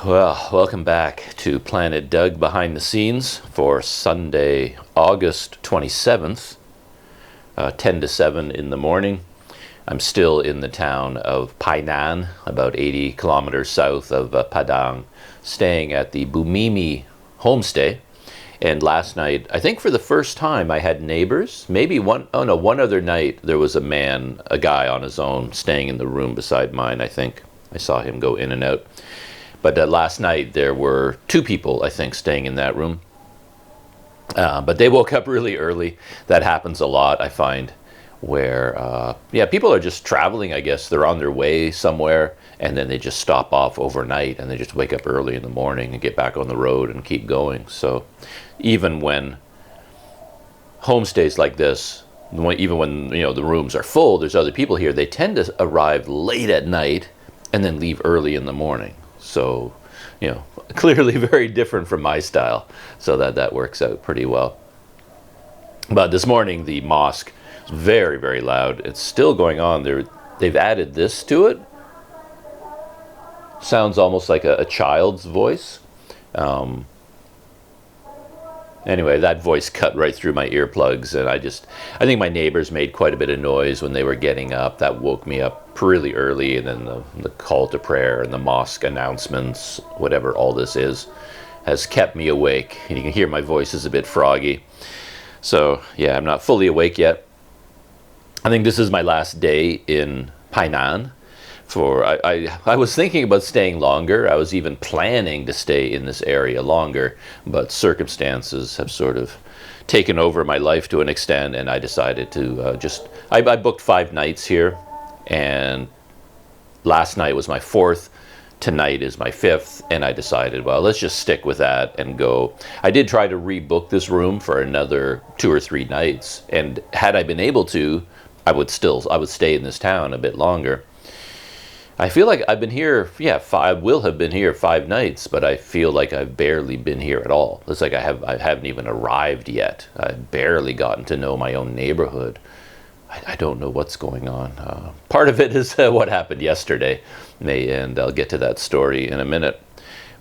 Well, welcome back to Planet Doug Behind the Scenes for Sunday, August 27th, 10 to 7 in the morning. I'm still in the town of Painan, about 80 kilometers south of Padang, staying at the Bumimi homestay. And last night, I think for the first time, I had neighbors. Maybe one other night, there was a guy on his own, staying in the room beside mine, I think. I saw him go in and out. But last night, there were two people, I think, staying in that room. But they woke up really early. That happens a lot, I find, where, people are just traveling, I guess. They're on their way somewhere, and then they just stop off overnight, and they just wake up early in the morning and get back on the road and keep going. So even when homestays like this, even when, the rooms are full, there's other people here, they tend to arrive late at night and then leave early in the morning. So, clearly very different from my style. So that works out pretty well. But this morning, the mosque is very, very loud. It's still going on. They've added this to it. Sounds almost like a child's voice. Anyway, that voice cut right through my earplugs, and I think my neighbors made quite a bit of noise when they were getting up. That woke me up really early, and then the call to prayer and the mosque announcements, whatever all this is, has kept me awake. And you can hear my voice is a bit froggy. So, yeah, I'm not fully awake yet. I think this is my last day in Painan. I was thinking about staying longer. I was even planning to stay in this area longer, but circumstances have sort of taken over my life to an extent, and I decided to I booked 5 nights here, and last night was my 4th, tonight is my 5th, and I decided, well, let's just stick with that and go. I did try to rebook this room for another 2 or 3 nights, and had I been able to, I would stay in this town a bit longer. I feel like I've been here, I will have been here 5 nights, but I feel like I've barely been here at all. It's like I haven't even arrived yet. I've barely gotten to know my own neighborhood. I don't know what's going on. Part of it is what happened yesterday, and I'll get to that story in a minute.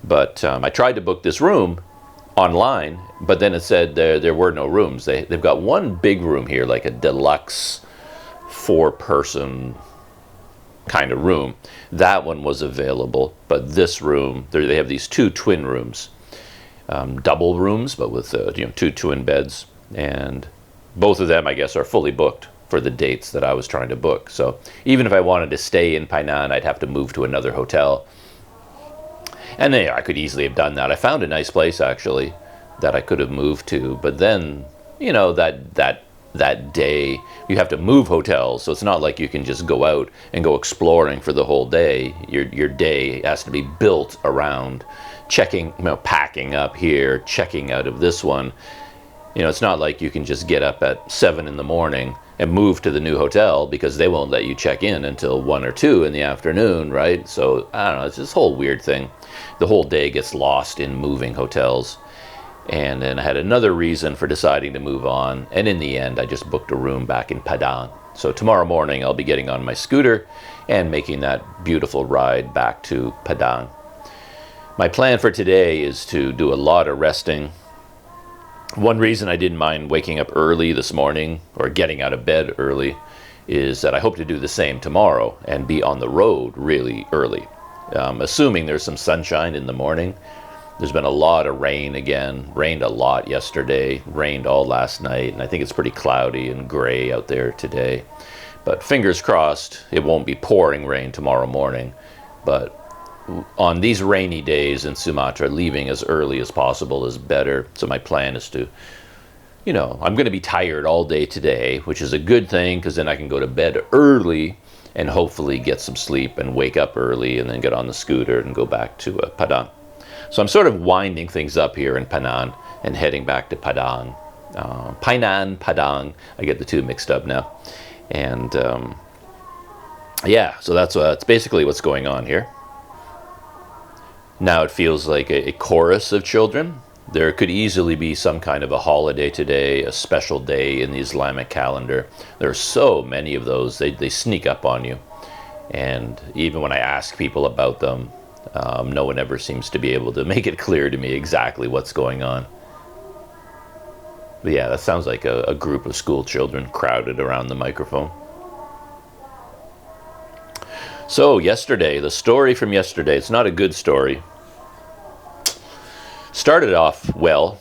But I tried to book this room online, but then it said there were no rooms. They've got one big room here, like a deluxe 4-person kind of room. That one was available, but this room, they have these 2 twin rooms, double rooms, but with 2 twin beds, and both of them, I guess, are fully booked for the dates that I was trying to book. So even if I wanted to stay in Painan, I'd have to move to another hotel, and I could easily have done that. I found a nice place actually that I could have moved to, but then that day you have to move hotels, so it's not like you can just go out and go exploring for the whole day. Your day has to be built around packing up here, checking out of this one. It's not like you can just get up at 7 in the morning and move to the new hotel, because they won't let you check in until 1 or 2 in the afternoon, right? So I don't know, it's this whole weird thing. The whole day gets lost in moving hotels. And then I had another reason for deciding to move on, and in the end I just booked a room back in Padang. So tomorrow morning I'll be getting on my scooter and making that beautiful ride back to Padang. My plan for today is to do a lot of resting. One reason I didn't mind waking up early this morning, or getting out of bed early, is that I hope to do the same tomorrow and be on the road really early. Assuming there's some sunshine in the morning. There's been a lot of rain again. Rained a lot yesterday, rained all last night, and I think it's pretty cloudy and gray out there today. But fingers crossed, it won't be pouring rain tomorrow morning. But on these rainy days in Sumatra, leaving as early as possible is better. So my plan is to, I'm going to be tired all day today, which is a good thing, because then I can go to bed early and hopefully get some sleep and wake up early and then get on the scooter and go back to Padang. So I'm sort of winding things up here in Painan and heading back to Padang. Painan, Padang, I get the 2 mixed up now. And so that's basically what's going on here. Now it feels like a chorus of children. There could easily be some kind of a holiday today, a special day in the Islamic calendar. There are so many of those, they sneak up on you. And even when I ask people about them, No one ever seems to be able to make it clear to me exactly what's going on. But yeah, that sounds like a group of school children crowded around the microphone. So yesterday, the story from yesterday, it's not a good story. Started off well.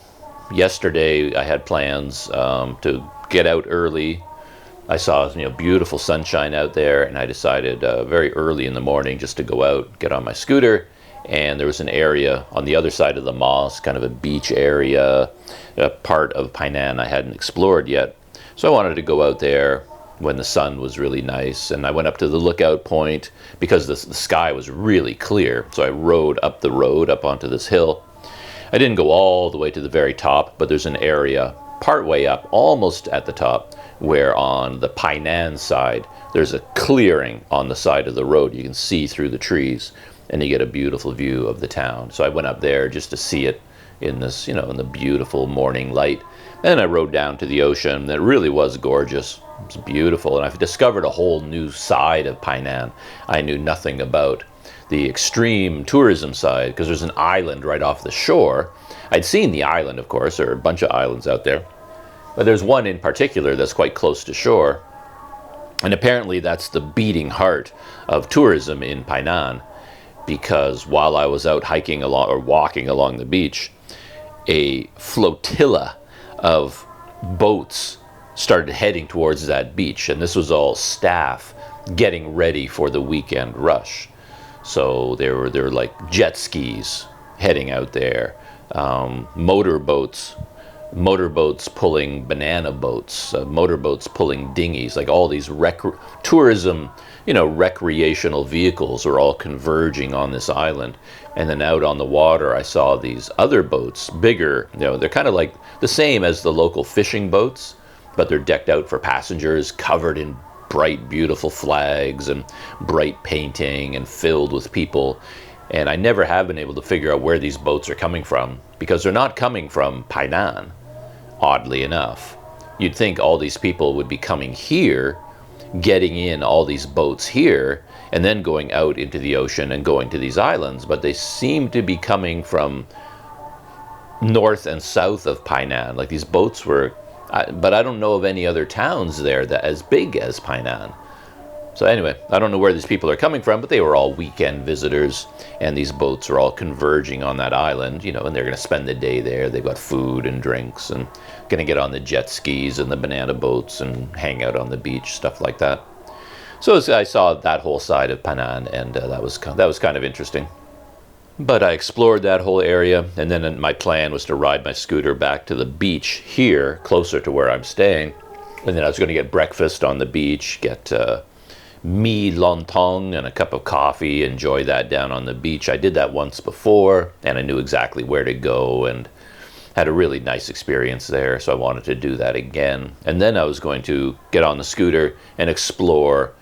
Yesterday I had plans to get out early. I saw beautiful sunshine out there, and I decided very early in the morning just to go out, get on my scooter. And there was an area on the other side of the mosque, kind of a beach area, a part of Painan I hadn't explored yet. So I wanted to go out there when the sun was really nice, and I went up to the lookout point because the sky was really clear. So I rode up the road up onto this hill. I didn't go all the way to the very top, but there's an area partway up, almost at the top, where on the Painan side there's a clearing on the side of the road. You can see through the trees, and you get a beautiful view of the town. So I went up there just to see it in this, in the beautiful morning light. And I rode down to the ocean. That really was gorgeous. It was beautiful, and I've discovered a whole new side of Painan I knew nothing about. The extreme tourism side, because there's an island right off the shore. I'd seen the island, of course. There are a bunch of islands out there, but there's one in particular that's quite close to shore, and apparently that's the beating heart of tourism in Painan, because while I was out hiking along or walking along the beach, a flotilla of boats started heading towards that beach, and this was all staff getting ready for the weekend rush. So there were like jet skis heading out there, motorboats pulling banana boats, motorboats pulling dinghies, like all these tourism, recreational vehicles are all converging on this island. And then out on the water, I saw these other boats, bigger, they're kind of like the same as the local fishing boats, but they're decked out for passengers, covered in bright, beautiful flags and bright painting and filled with people. And I never have been able to figure out where these boats are coming from, because they're not coming from Painan, oddly enough. You'd think all these people would be coming here, getting in all these boats here, and then going out into the ocean and going to these islands, but they seem to be coming from north and south of Painan. Like these boats were, but I don't know of any other towns there that as big as Painan. So anyway, I don't know where these people are coming from, but they were all weekend visitors, and these boats are all converging on that island, and they're going to spend the day there. They've got food and drinks, and going to get on the jet skis and the banana boats and hang out on the beach, stuff like that. So I saw that whole side of Painan, and that was kind of interesting. But I explored that whole area, and then my plan was to ride my scooter back to the beach here, closer to where I'm staying. And then I was going to get breakfast on the beach, get mi lontong and a cup of coffee, enjoy that down on the beach. I did that once before, and I knew exactly where to go and had a really nice experience there, so I wanted to do that again. And then I was going to get on the scooter and explore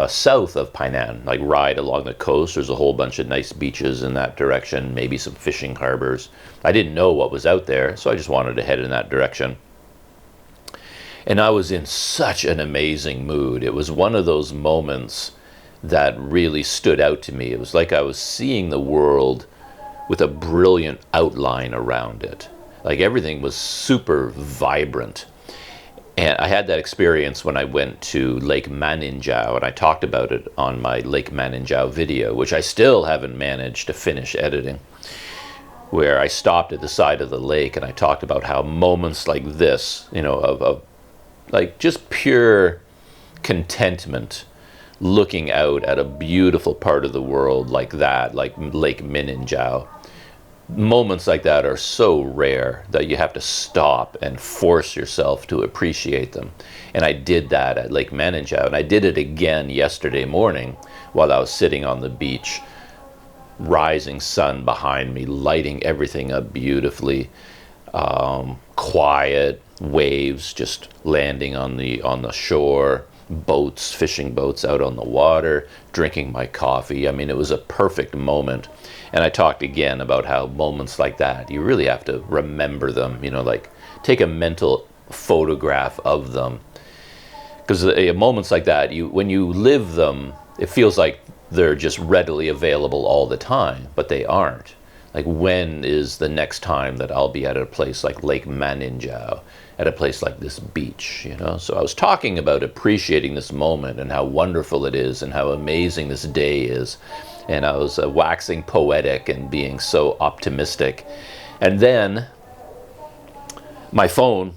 south of Painan, like ride along the coast. There's a whole bunch of nice beaches in that direction, maybe some fishing harbors. I didn't know what was out there, so I just wanted to head in that direction. And I was in such an amazing mood. It was one of those moments that really stood out to me. It was like I was seeing the world with a brilliant outline around it. Like everything was super vibrant. And I had that experience when I went to Lake Maninjau, and I talked about it on my Lake Maninjau video, which I still haven't managed to finish editing, where I stopped at the side of the lake and I talked about how moments like this, of like just pure contentment, looking out at a beautiful part of the world like that, like Lake Maninjau. Moments like that are so rare that you have to stop and force yourself to appreciate them. And I did that at Lake Maninjau, and I did it again yesterday morning while I was sitting on the beach. Rising sun behind me, lighting everything up beautifully. Quiet waves just landing on the shore. Boats, fishing boats out on the water, drinking my coffee. I mean, it was a perfect moment. And I talked again about how moments like that, you really have to remember them, like take a mental photograph of them. Because moments like that, when you live them, it feels like they're just readily available all the time, but they aren't. Like, when is the next time that I'll be at a place like Lake Maninjau, at a place like this beach, you know? So I was talking about appreciating this moment and how wonderful it is and how amazing this day is. And I was waxing poetic and being so optimistic. And then my phone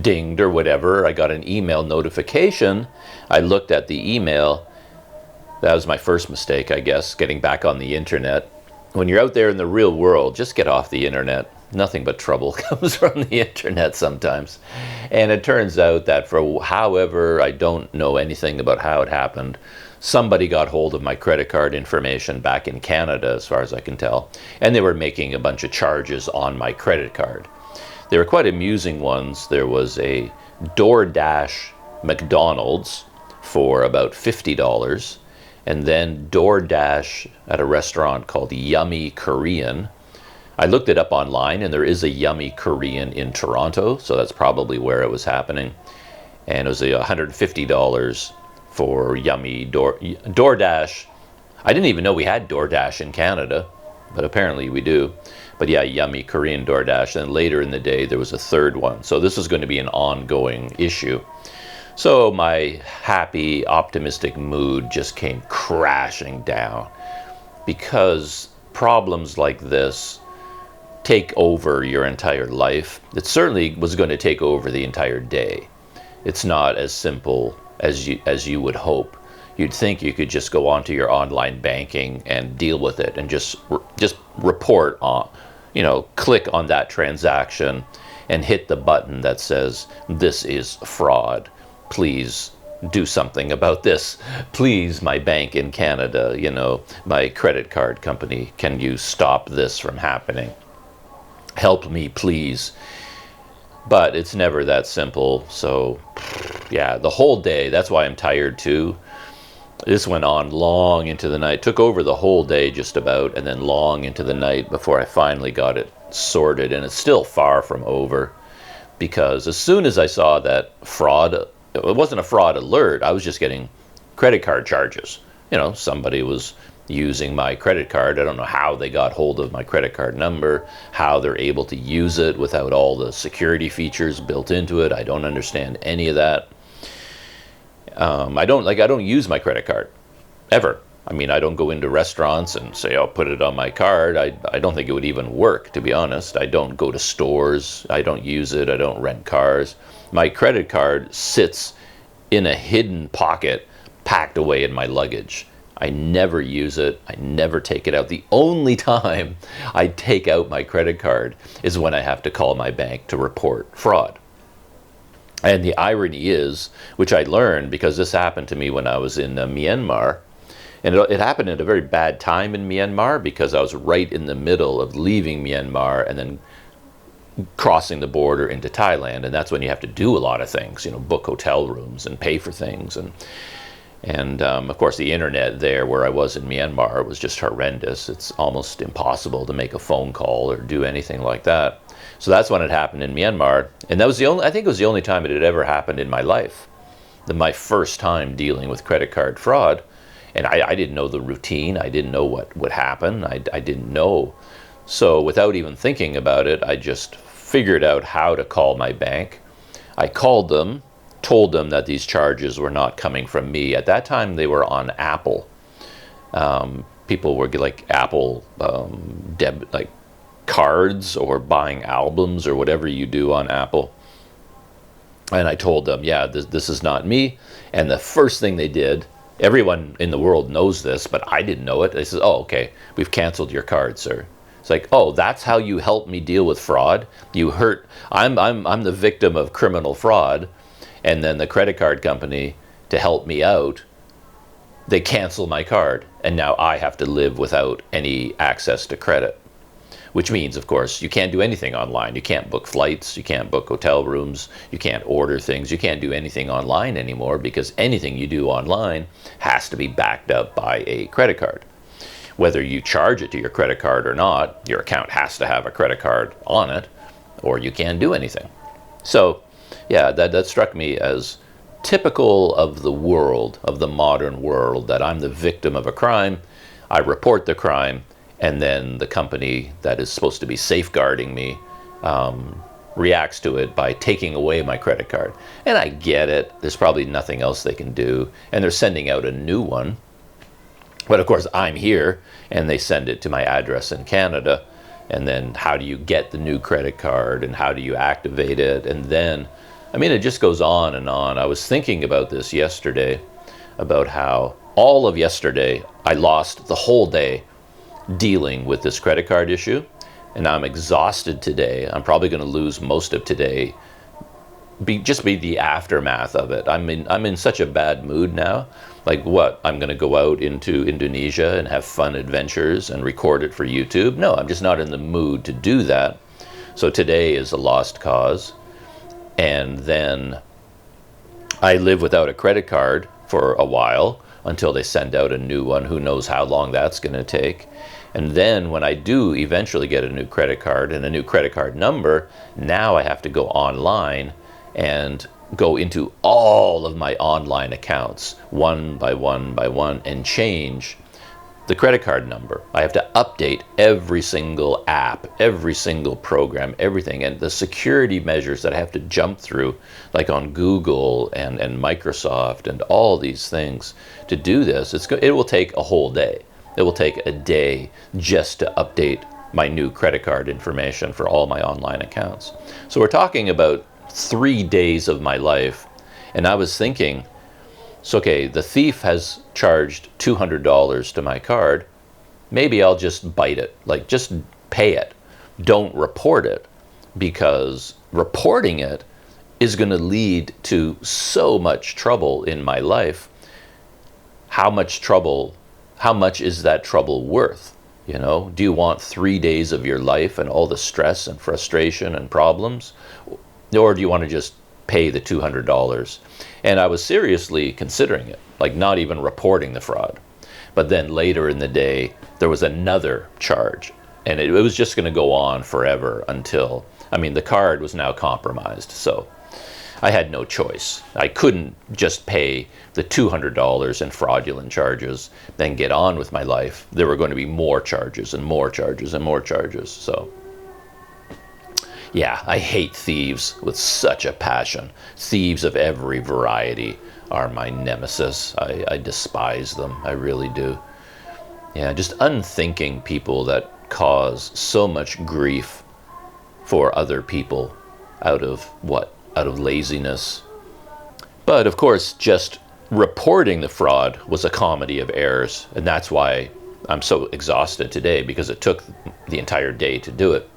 dinged or whatever. I got an email notification. I looked at the email. That was my first mistake, I guess, getting back on the internet. When you're out there in the real world, just get off the internet. Nothing but trouble comes from the internet sometimes. And it turns out that for however, I don't know anything about how it happened, somebody got hold of my credit card information back in Canada, as far as I can tell, and they were making a bunch of charges on my credit card. They were quite amusing ones. There was a DoorDash McDonald's for about $50, and then DoorDash at a restaurant called Yummy Korean. I looked it up online, and there is a Yummy Korean in Toronto, so that's probably where it was happening. And it was $150 for Yummy DoorDash. I didn't even know we had DoorDash in Canada, but apparently we do. But yeah, Yummy Korean DoorDash. And later in the day, there was a third one. So this was going to be an ongoing issue. So my happy, optimistic mood just came crashing down, because problems like this take over your entire life. It certainly was going to take over the entire day. It's not as simple as you would hope. You'd think you could just go onto your online banking and deal with it and just report on, you know, click on that transaction and hit the button that says, "This is fraud. Please do something about this. Please, my bank in Canada, you know, my credit card company, can you stop this from happening? Help me, please." But it's never that simple. So yeah, the whole day, that's why I'm tired too. This went on long into the night, took over the whole day just about, and then long into the night before I finally got it sorted. And it's still far from over, because as soon as I saw that fraud, it wasn't a fraud alert, I was just getting credit card charges. You know, somebody was using my credit card. I don't know how they got hold of my credit card number, how they're able to use it without all the security features built into it. I don't understand any of that. I don't use my credit card ever. I mean, I don't go into restaurants and say, "I'll put it on my card." I don't think it would even work, to be honest. I don't go to stores. I don't use it. I don't rent cars. My credit card sits in a hidden pocket packed away in my luggage. I never use it. I never take it out. The only time I take out my credit card is when I have to call my bank to report fraud. And the irony is, which I learned because this happened to me when I was in Myanmar, and it happened at a very bad time in Myanmar, because I was right in the middle of leaving Myanmar and then crossing the border into Thailand. And that's when you have to do a lot of things, you know, book hotel rooms and pay for things. And of course, the internet there where I was in Myanmar was just horrendous. It's almost impossible to make a phone call or do anything like that. So that's when it happened in Myanmar. And that was I think it was the only time it had ever happened in my life. My first time dealing with credit card fraud. And I didn't know the routine. I didn't know what would happen. I didn't know. So without even thinking about it, I just figured out how to call my bank. I called them, told them that these charges were not coming from me. At that time, they were on Apple. People were like Apple like cards or buying albums or whatever you do on Apple. And I told them, yeah, this is not me. And the first thing they did, everyone in the world knows this, but I didn't know it. They said, "Oh, okay, we've canceled your card, sir." It's like, "Oh, that's how you help me deal with fraud? You hurt, I'm the victim of criminal fraud, and then the credit card company, to help me out, they cancel my card, and now I have to live without any access to credit." Which means, of course, you can't do anything online. You can't book flights, you can't book hotel rooms, you can't order things, you can't do anything online anymore, because anything you do online has to be backed up by a credit card. Whether you charge it to your credit card or not, your account has to have a credit card on it, or you can't do anything. So, yeah, that struck me as typical of the world, of the modern world, that I'm the victim of a crime, I report the crime, and then the company that is supposed to be safeguarding me reacts to it by taking away my credit card. And I get it. There's probably nothing else they can do. And they're sending out a new one. But of course, I'm here, and they send it to my address in Canada. And then how do you get the new credit card, and how do you activate it? And then, I mean, it just goes on and on. I was thinking about this yesterday, about how all of yesterday, I lost the whole day dealing with this credit card issue. And I'm exhausted today. I'm probably going to lose most of today. Just be the aftermath of it. I'm in such a bad mood now. Like what? I'm going to go out into Indonesia and have fun adventures and record it for YouTube? No, I'm just not in the mood to do that. So today is a lost cause. And then I live without a credit card for a while until they send out a new one. Who knows how long that's going to take. And then when I do eventually get a new credit card and a new credit card number, now I have to go online and go into all of my online accounts one by one by one and change the credit card number. I have to update every single app, every single program, everything. And the security measures that I have to jump through, like on Google and Microsoft and all these things to do this, it will take a whole day. It will take a day just to update my new credit card information for all my online accounts. So we're talking about 3 days of my life. And I was thinking, so okay, the thief has charged $200 to my card. Maybe I'll just bite it, like just pay it. Don't report it, because reporting it is going to lead to so much trouble in my life. How much trouble? How much is that trouble worth? You know, do you want 3 days of your life and all the stress and frustration and problems? Or do you want to just pay the $200? And I was seriously considering it, like not even reporting the fraud. But then later in the day, there was another charge. And it was just going to go on forever until, I mean, the card was now compromised. So I had no choice. I couldn't just pay the $200 in fraudulent charges, then get on with my life. There were going to be more charges and more charges and more charges. So, yeah, I hate thieves with such a passion. Thieves of every variety are my nemesis. I despise them. I really do. Yeah, just unthinking people that cause so much grief for other people out of what? Out of laziness. But of course, just reporting the fraud was a comedy of errors, and that's why I'm so exhausted today, because it took the entire day to do it.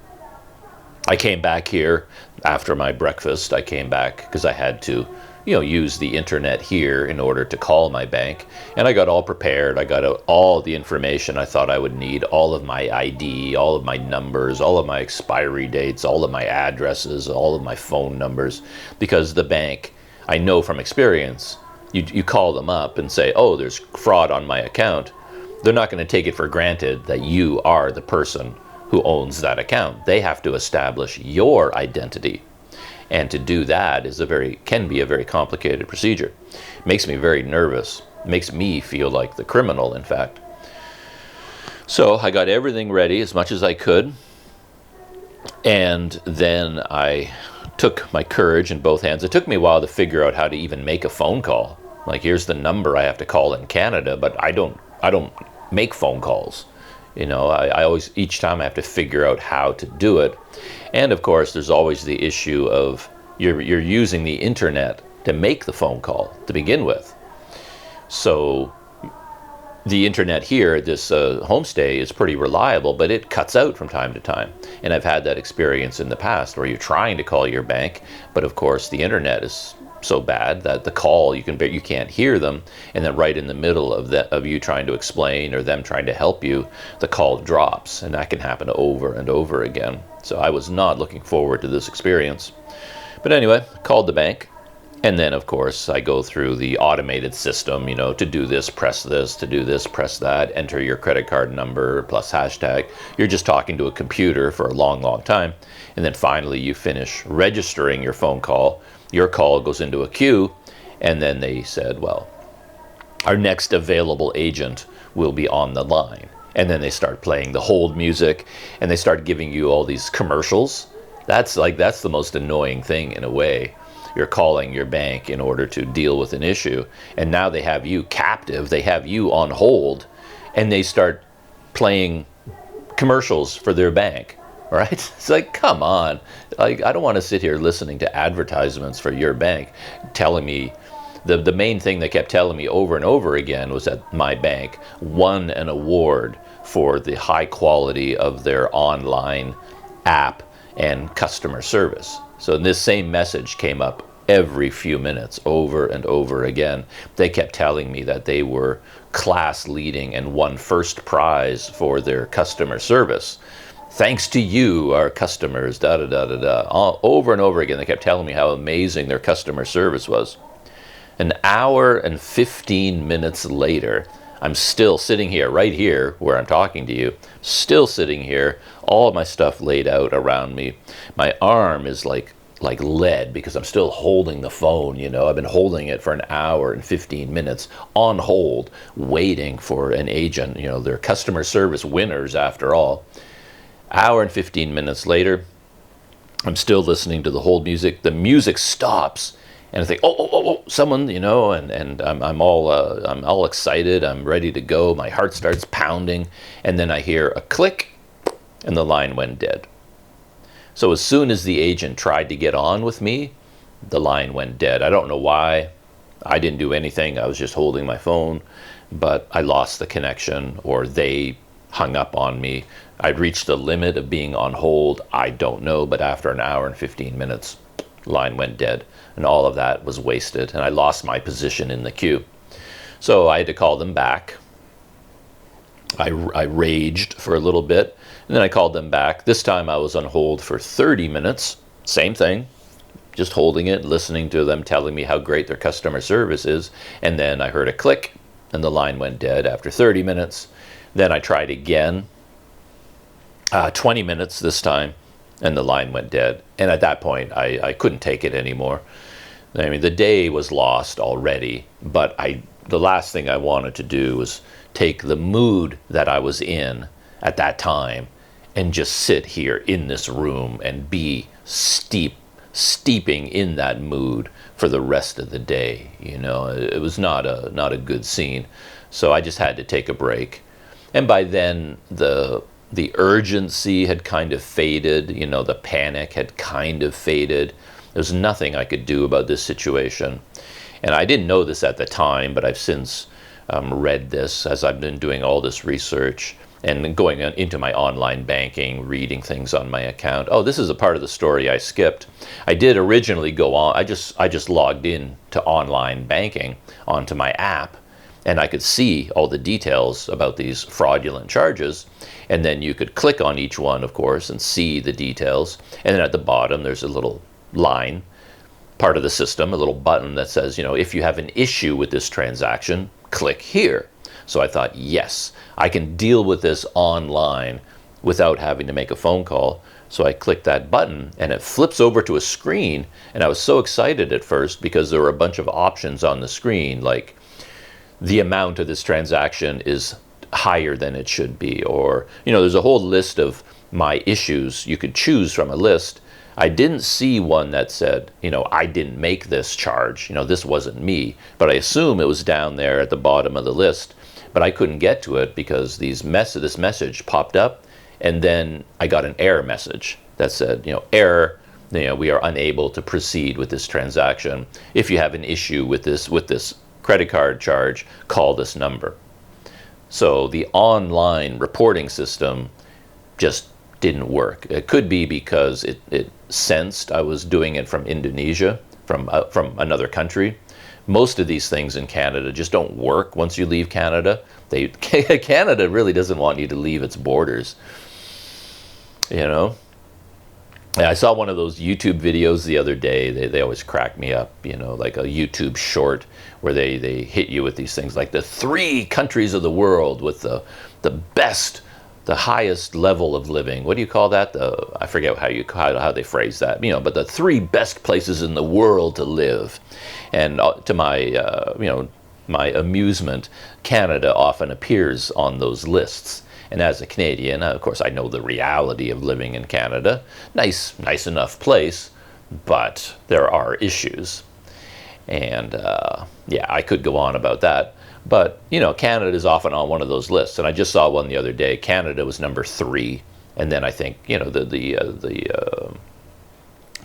I came back here after my breakfast. I came back because I had to, use the internet here in order to call my bank, and I got all prepared. I got out all the information I thought I would need, all of my ID, all of my numbers, all of my expiry dates, all of my addresses, all of my phone numbers, because the bank, I know from experience, you call them up and say, oh, there's fraud on my account. They're not going to take it for granted that you are the person who owns that account. They have to establish your identity. And to do that can be a very complicated procedure. It makes me very nervous. It makes me feel like the criminal, in fact. So I got everything ready as much as I could. And then I took my courage in both hands. It took me a while to figure out how to even make a phone call. Like, here's the number I have to call in Canada, but I don't make phone calls. I always, each time I have to figure out how to do it. And of course, there's always the issue of you're using the internet to make the phone call to begin with. So the internet here at this homestay is pretty reliable, but it cuts out from time to time. And I've had that experience in the past where you're trying to call your bank, but of course the internet is so bad that the call, you can't hear them, and then right in the middle of you trying to explain or them trying to help you, the call drops, and that can happen over and over again. So I was not looking forward to this experience. But anyway, called the bank, and then of course I go through the automated system, to do this, press this, to do this, press that, enter your credit card number plus hashtag. You're just talking to a computer for a long, long time, and then finally you finish registering your phone call. Your call goes into a queue, And then they said, well, our next available agent will be on the line. And then they start playing the hold music, and they start giving you all these commercials. That's the most annoying thing in a way. You're calling your bank in order to deal with an issue, and now they have you captive, they have you on hold, and they start playing commercials for their bank, right? It's like, come on. Like, I don't want to sit here listening to advertisements for your bank telling me. The main thing they kept telling me over and over again was that my bank won an award for the high quality of their online app and customer service. So this same message came up every few minutes, over and over again. They kept telling me that they were class leading and won first prize for their customer service. Thanks to you, our customers, da da da da da. All, over and over again, they kept telling me how amazing their customer service was. An hour and 15 minutes later, I'm still sitting here, right here, where I'm talking to you, still sitting here, all of my stuff laid out around me. My arm is like lead because I'm still holding the phone, you know. I've been holding it for an hour and 15 minutes on hold, waiting for an agent. You know, they're customer service winners after all. Hour and 15 minutes later, I'm still listening to the hold music. The music stops. And I think, oh, someone, you know, and I'm all excited. I'm ready to go. My heart starts pounding, and then I hear a click, and the line went dead. So as soon as the agent tried to get on with me, the line went dead. I don't know why. I didn't do anything. I was just holding my phone, but I lost the connection, or they hung up on me. I'd reached the limit of being on hold. I don't know, but after an hour and 15 minutes, line went dead. And all of that was wasted, and I lost my position in the queue. So I had to call them back. I raged for a little bit, and then I called them back. This time I was on hold for 30 minutes. Same thing, just holding it, listening to them telling me how great their customer service is. And then I heard a click, and the line went dead after 30 minutes. Then I tried again, 20 minutes this time, and the line went dead. And at that point, I couldn't take it anymore. I mean, the day was lost already, but the last thing I wanted to do was take the mood that I was in at that time and just sit here in this room and be steeping in that mood for the rest of the day. You know, it was not a good scene. So I just had to take a break. And by then, the urgency had kind of faded, you know, the panic had kind of faded. There's nothing I could do about this situation. And I didn't know this at the time, but I've since read this as I've been doing all this research and going into my online banking, reading things on my account. Oh, this is a part of the story I skipped. I did originally go on, I just logged in to online banking onto my app, and I could see all the details about these fraudulent charges. And then you could click on each one, of course, and see the details. And then at the bottom, there's a little line, part of the system, a little button that says, you know, if you have an issue with this transaction, click here. So I thought, yes, I can deal with this online without having to make a phone call. So I clicked that button, and it flips over to a screen. And I was so excited at first because there were a bunch of options on the screen, like the amount of this transaction is higher than it should be, or, you know, there's a whole list of my issues you could choose from a list. I didn't see one that said, you know, I didn't make this charge, you know, this wasn't me, but I assume it was down there at the bottom of the list. But I couldn't get to it because this message popped up, and then I got an error message that said, you know, error, you know, we are unable to proceed with this transaction. If you have an issue with this credit card charge, call this number. So the online reporting system just didn't work. It could be because it sensed I was doing it from Indonesia, from another country. Most of these things in Canada just don't work once you leave Canada. Canada really doesn't want you to leave its borders, you know. Yeah, I saw one of those YouTube videos the other day. They always crack me up, you know, like a YouTube short where they hit you with these things like the 3 countries of the world with the best the highest level of living. What do you call that? I forget how they phrase that. But the 3 best places in the world to live. And to my my amusement, Canada often appears on those lists. And as a Canadian, of course, I know the reality of living in Canada. Nice enough place, but there are issues. And yeah, I could go on about that. But, Canada is often on one of those lists. And I just saw one the other day. Canada was number 3. And then I think, the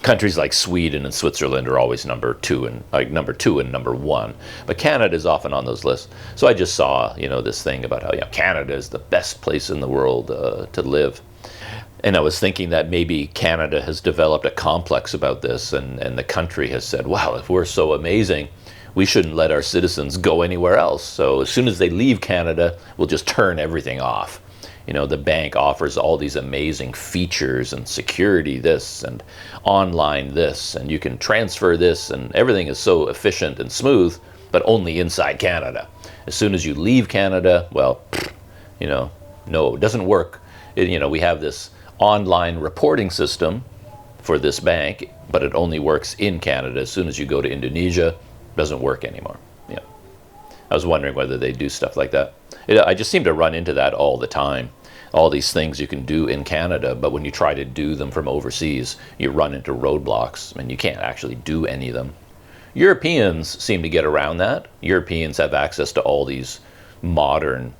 countries like Sweden and Switzerland are always number 2 and number 1. But Canada is often on those lists. So I just saw, this thing about how, Canada is the best place in the world to live. And I was thinking that maybe Canada has developed a complex about this, and the country has said, wow, if we're so amazing, we shouldn't let our citizens go anywhere else. So as soon as they leave Canada, we'll just turn everything off. The bank offers all these amazing features and security this and online this, and you can transfer this, and everything is so efficient and smooth, but only inside Canada. As soon as you leave Canada, well, no, it doesn't work. We have this online reporting system for this bank, but it only works in Canada. As soon as you go to Indonesia, it doesn't work anymore. Yeah, I was wondering whether they do stuff like that. I just seem to run into that all the time. All these things you can do in Canada, but when you try to do them from overseas, you run into roadblocks, and you can't actually do any of them. Europeans seem to get around that. Europeans have access to all these modern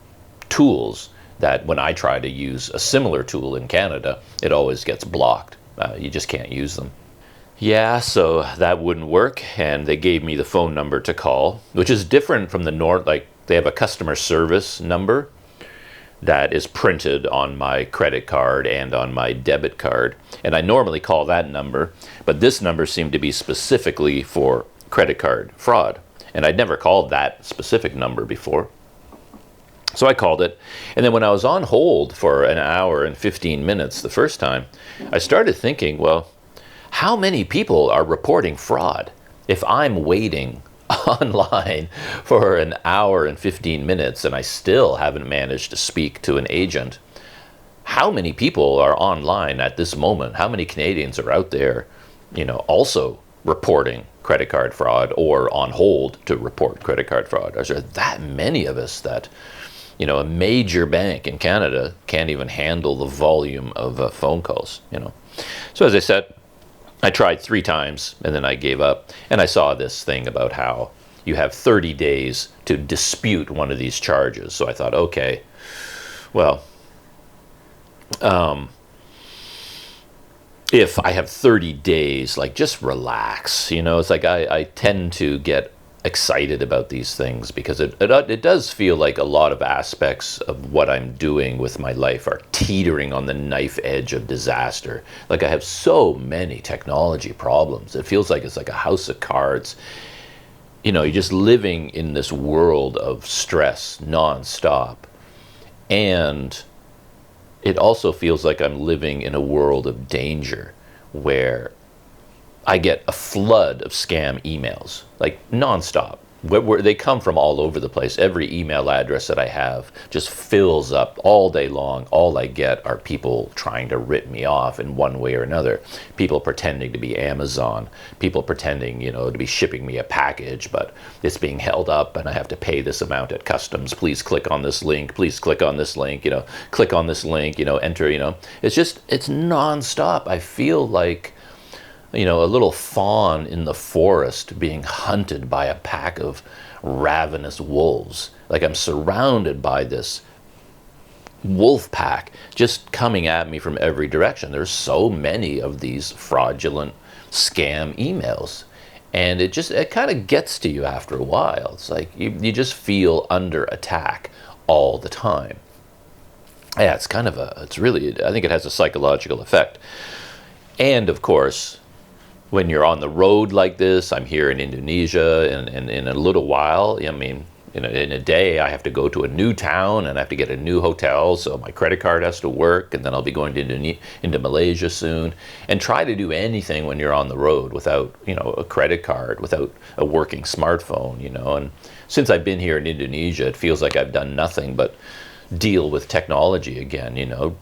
tools that when I try to use a similar tool in Canada, it always gets blocked. You just can't use them. Yeah, so that wouldn't work, and they gave me the phone number to call, which is different from the north. Like, they have a customer service number that is printed on my credit card and on my debit card, and I normally call that number, but this number seemed to be specifically for credit card fraud, and I'd never called that specific number before. So I called it, and then when I was on hold for an hour and 15 minutes the first time, I started thinking, well, how many people are reporting fraud? If I'm waiting online for an hour and 15 minutes and I still haven't managed to speak to an agent, how many people are online at this moment? How many Canadians are out there, also reporting credit card fraud or on hold to report credit card fraud? Are there that many of us that, a major bank in Canada can't even handle the volume of phone calls, So as I said, I tried 3 times and then I gave up, and I saw this thing about how you have 30 days to dispute one of these charges. So I thought, okay, well, if I have 30 days, like, just relax, it's like I tend to get excited about these things because it does feel like a lot of aspects of what I'm doing with my life are teetering on the knife edge of disaster. Like, I have so many technology problems. It feels like it's like a house of cards. You're just living in this world of stress nonstop. And it also feels like I'm living in a world of danger where I get a flood of scam emails, like nonstop. Where they come from all over the place. Every email address that I have just fills up all day long. All I get are people trying to rip me off in one way or another. People pretending to be Amazon. People pretending, to be shipping me a package, but it's being held up and I have to pay this amount at customs. Please click on this link. Please click on this link. Click on this link. Enter. It's nonstop. I feel like a little fawn in the forest being hunted by a pack of ravenous wolves. Like, I'm surrounded by this wolf pack just coming at me from every direction. There's so many of these fraudulent scam emails. And it kind of gets to you after a while. It's like you just feel under attack all the time. Yeah, I think it has a psychological effect. And of course, when you're on the road like this, I'm here in Indonesia, and in a little while, in a day, I have to go to a new town and I have to get a new hotel, so my credit card has to work, and then I'll be going to into Malaysia soon, and try to do anything when you're on the road without, a credit card, without a working smartphone, and since I've been here in Indonesia, it feels like I've done nothing but deal with technology again, you know,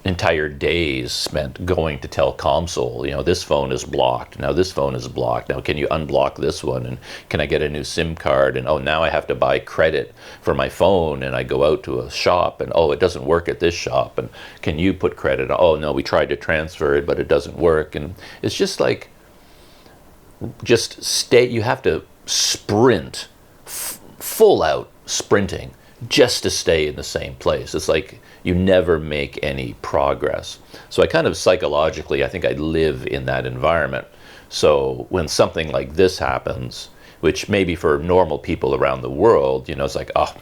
entire days spent going to tell console, you know, this phone is blocked, now this phone is blocked, now can you unblock this one, and can I get a new SIM card, and oh, now I have to buy credit for my phone, and I go out to a shop, and oh, it doesn't work at this shop, and can you put credit, oh no, we tried to transfer it but it doesn't work. And it's just like, just stay, you have to sprint, full out sprinting just to stay in the same place. It's like you never make any progress. So I kind of psychologically, I think I live in that environment. So when something like this happens, which maybe for normal people around the world, you know, it's like, oh,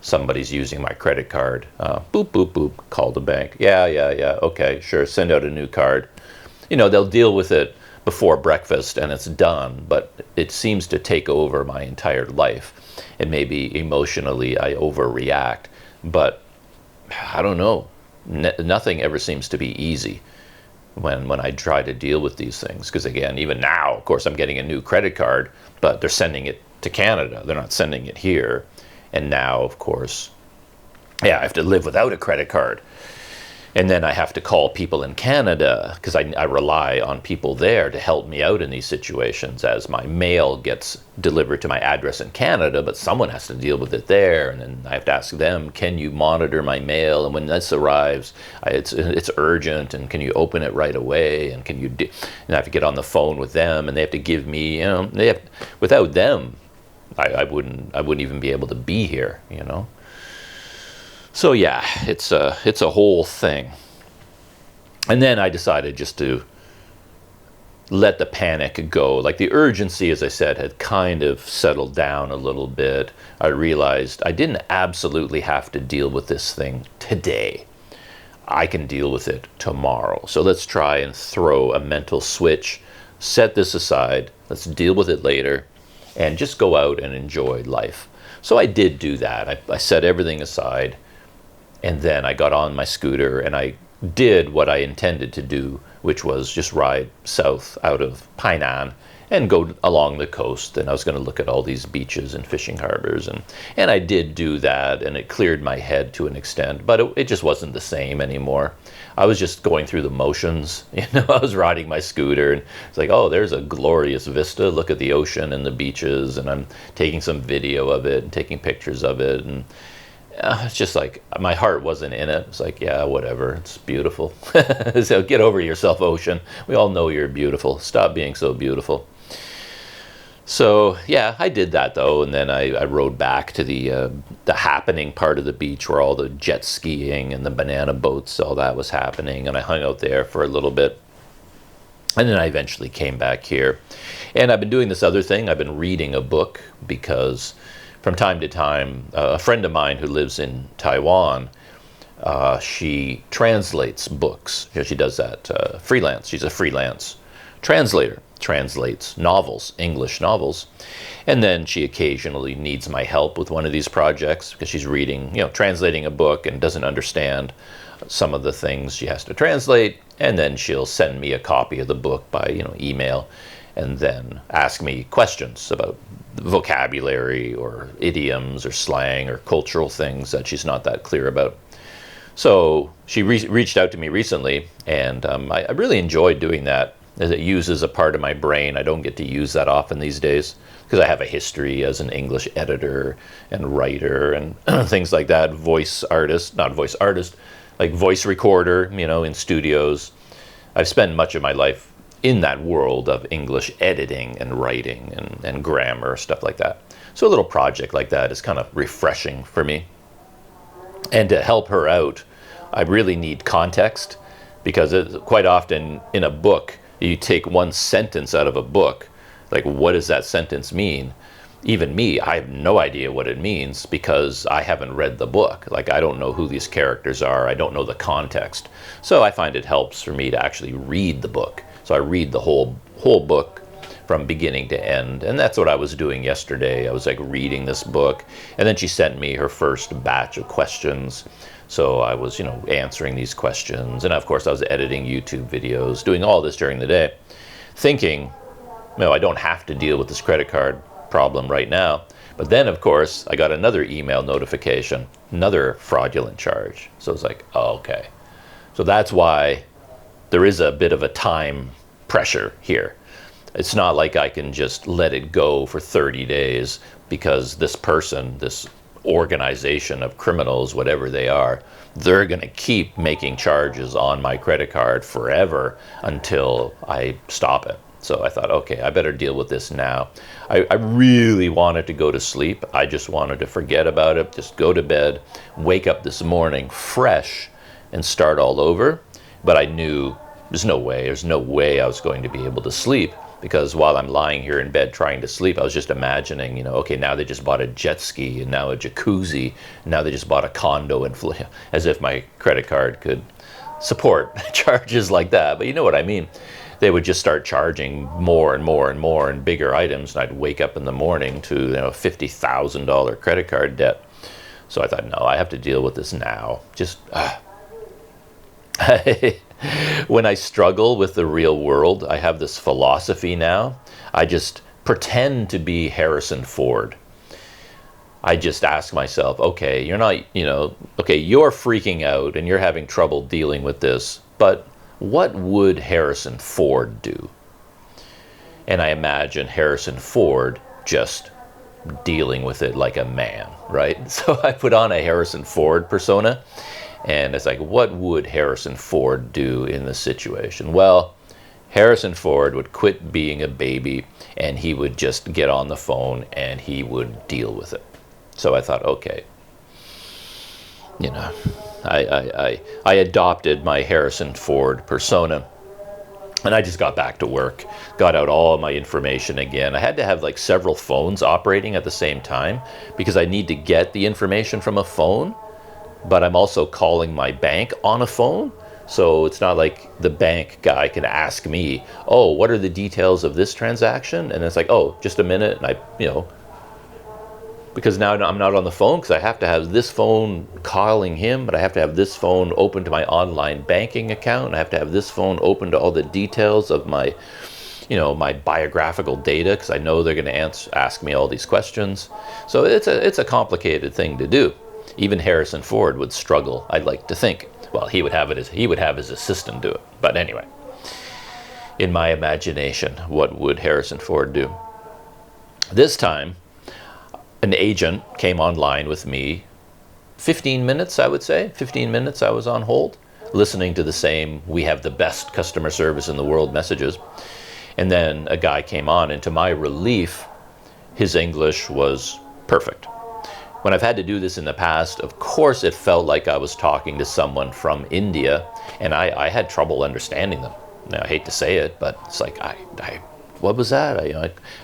somebody's using my credit card. Boop, boop, boop, call the bank. Yeah, okay, sure, send out a new card. You know, they'll deal with it before breakfast and it's done, but it seems to take over my entire life. And maybe emotionally I overreact, but I don't know. Nothing ever seems to be easy when I try to deal with these things. Because again, even now, of course, I'm getting a new credit card, but they're sending it to Canada. They're not sending it here. And now, of course, yeah, I have to live without a credit card. And then I have to call people in Canada because I rely on people there to help me out in these situations, as my mail gets delivered to my address in Canada, but someone has to deal with it there. And then I have to ask them, can you monitor my mail? And when this arrives, it's urgent, and can you open it right away? And can you and I have to get on the phone with them, and they have to give me, you know, without them, I wouldn't even be able to be here, you know. So yeah, it's a whole thing. And then I decided just to let the panic go. Like the urgency, as I said, had kind of settled down a little bit. I realized I didn't absolutely have to deal with this thing today. I can deal with it tomorrow. So let's try and throw a mental switch, set this aside, let's deal with it later, and just go out and enjoy life. So I did do that. I set everything aside. And then I got on my scooter and I did what I intended to do, which was just ride south out of Painan and go along the coast. And I was going to look at all these beaches and fishing harbors. And I did do that, and it cleared my head to an extent, but it just wasn't the same anymore. I was just going through the motions. You know, I was riding my scooter and it's like, oh, there's a glorious vista. Look at the ocean and the beaches. And I'm taking some video of it and taking pictures of it. And it's just like, my heart wasn't in it. It's like, yeah, whatever, it's beautiful. So get over yourself, ocean. We all know you're beautiful. Stop being so beautiful. So yeah, I did that though, and then I rode back to the happening part of the beach where all the jet skiing and the banana boats, all that was happening, and I hung out there for a little bit. And then I eventually came back here. And I've been doing this other thing. I've been reading a book because from time to time, a friend of mine who lives in Taiwan, she translates books. You know, she does that freelance. She's a freelance translator, translates novels, English novels. And then she occasionally needs my help with one of these projects because she's reading, you know, translating a book and doesn't understand some of the things she has to translate. And then she'll send me a copy of the book by, you know, email, and then ask me questions about vocabulary or idioms or slang or cultural things that she's not that clear about. So she reached out to me recently, and I really enjoyed doing that, as it uses a part of my brain I don't get to use that often these days, because I have a history as an English editor and writer and things like that, voice artist, not voice artist, like voice recorder, you know, in studios. I've spent much of my life in that world of English editing and writing and grammar, stuff like that. So a little project like that is kind of refreshing for me. And to help her out, I really need context, because quite often in a book, you take one sentence out of a book, like what does that sentence mean? Even me, I have no idea what it means because I haven't read the book. Like, I don't know who these characters are. I don't know the context. So I find it helps for me to actually read the book. So I read the whole book from beginning to end. And that's what I was doing yesterday. I was like reading this book. And then she sent me her first batch of questions. So I was, you know, answering these questions. And of course I was editing YouTube videos, doing all this during the day, thinking, no, I don't have to deal with this credit card problem right now. But then, of course, I got another email notification, another fraudulent charge. So it's like, oh, okay. So that's why there is a bit of a time pressure here. It's not like I can just let it go for 30 days because this person, this organization of criminals, whatever they are, they're going to keep making charges on my credit card forever until I stop it. So I thought, okay, I better deal with this now. I really wanted to go to sleep. I just wanted to forget about it, just go to bed, wake up this morning fresh and start all over. But I knew there's no way I was going to be able to sleep, because while I'm lying here in bed trying to sleep, I was just imagining, you know, okay, now they just bought a jet ski and now a jacuzzi, now they just bought a condo, and as if my credit card could support charges like that. But you know what I mean. They would just start charging more and more and more and bigger items, and I'd wake up in the morning to, you know, $50,000 credit card debt. So I thought, no, I have to deal with this now. Just when I struggle with the real world, I have this philosophy now. I just pretend to be Harrison Ford. I just ask myself, okay, you're not, you know, okay, you're freaking out and you're having trouble dealing with this, but what would Harrison Ford do? And I imagine Harrison Ford just dealing with it like a man, right? So I put on a Harrison Ford persona, and it's like, what would Harrison Ford do in this situation? Well, Harrison Ford would quit being a baby, and he would just get on the phone and he would deal with it. So I thought, okay, you know, I adopted my Harrison Ford persona, and I just got back to work, got out all of my information again. I had to have like several phones operating at the same time because I need to get the information from a phone, but I'm also calling my bank on a phone. So it's not like the bank guy can ask me, oh, what are the details of this transaction? And it's like, oh, just a minute. And I, you know, because now I'm not on the phone, because I have to have this phone calling him, but I have to have this phone open to my online banking account. And I have to have this phone open to all the details of my, you know, my biographical data, because I know they're going to ask me all these questions. So it's a complicated thing to do. Even Harrison Ford would struggle, I'd like to think. Well, he would have his assistant do it. But anyway, in my imagination, what would Harrison Ford do? This time, an agent came online with me. 15 minutes, I would say. 15 minutes I was on hold, listening to the same, we have the best customer service in the world messages. And then a guy came on, and to my relief, his English was perfect. When I've had to do this in the past, of course it felt like I was talking to someone from India, and I had trouble understanding them. Now, I hate to say it, but it's like, what was that?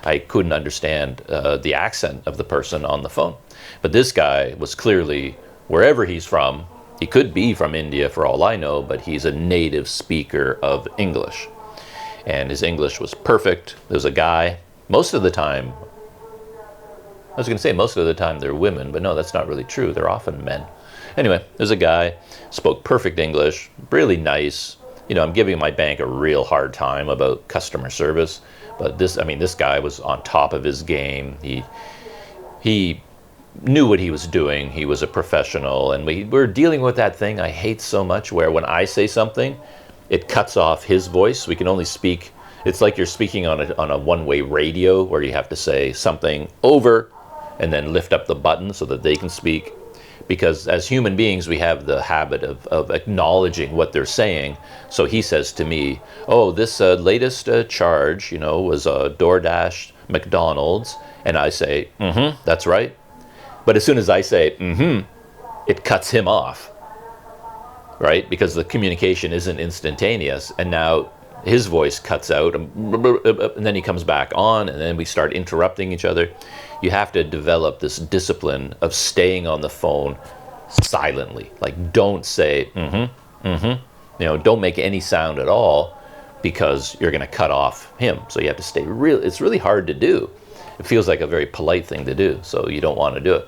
I couldn't understand the accent of the person on the phone. But this guy was clearly, wherever he's from, he could be from India for all I know, but he's a native speaker of English. And his English was perfect. There was a guy, most of the time, I was going to say most of the time they're women, but no, that's not really true. They're often men. Anyway, there's a guy, spoke perfect English, really nice. You know, I'm giving my bank a real hard time about customer service, but this guy was on top of his game. He knew what he was doing. He was a professional, and we're dealing with that thing I hate so much, where when I say something, it cuts off his voice. We can only speak. It's like you're speaking on a one-way radio, where you have to say something over and then lift up the button so that they can speak. Because as human beings, we have the habit of acknowledging what they're saying. So he says to me, oh, this latest charge, you know, was a DoorDash McDonald's. And I say, that's right. But as soon as I say, it cuts him off, right? Because the communication isn't instantaneous. And now his voice cuts out, and then he comes back on, and then we start interrupting each other. You have to develop this discipline of staying on the phone silently. Like, don't say, you know, don't make any sound at all, because you're going to cut off him. So you have to stay it's really hard to do. It feels like a very polite thing to do, so you don't want to do it.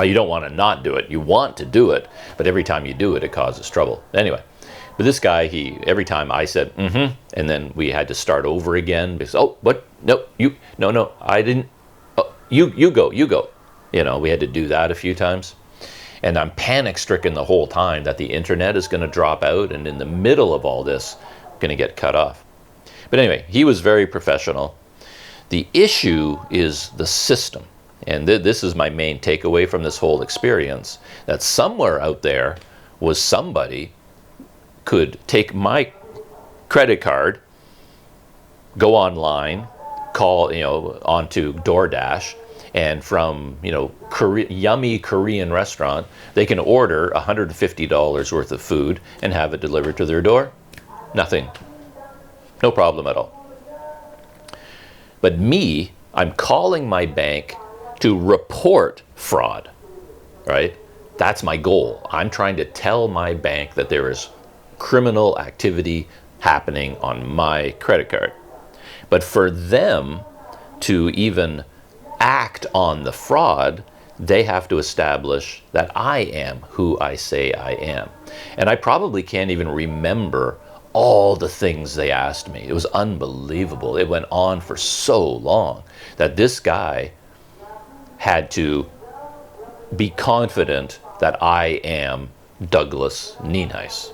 You don't want to not do it. You want to do it, but every time you do it, it causes trouble. Anyway, but this guy, every time I said, and then we had to start over again, because, oh, what? No, no, I didn't. you go, you go. You know, we had to do that a few times. And I'm panic-stricken the whole time that the internet is going to drop out, and in the middle of all this, going to get cut off. But anyway, he was very professional. The issue is the system. And this is my main takeaway from this whole experience, that somewhere out there was somebody could take my credit card, go online, call, you know, onto DoorDash, and from, you know, yummy Korean restaurant, they can order $150 worth of food and have it delivered to their door. Nothing. No problem at all. But me, I'm calling my bank to report fraud, right? That's my goal. I'm trying to tell my bank that there is criminal activity happening on my credit card. But for them to even act on the fraud, they have to establish that I am who I say I am. And I probably can't even remember all the things they asked me. It was unbelievable. It went on for so long that this guy had to be confident that I am Douglas Nienice,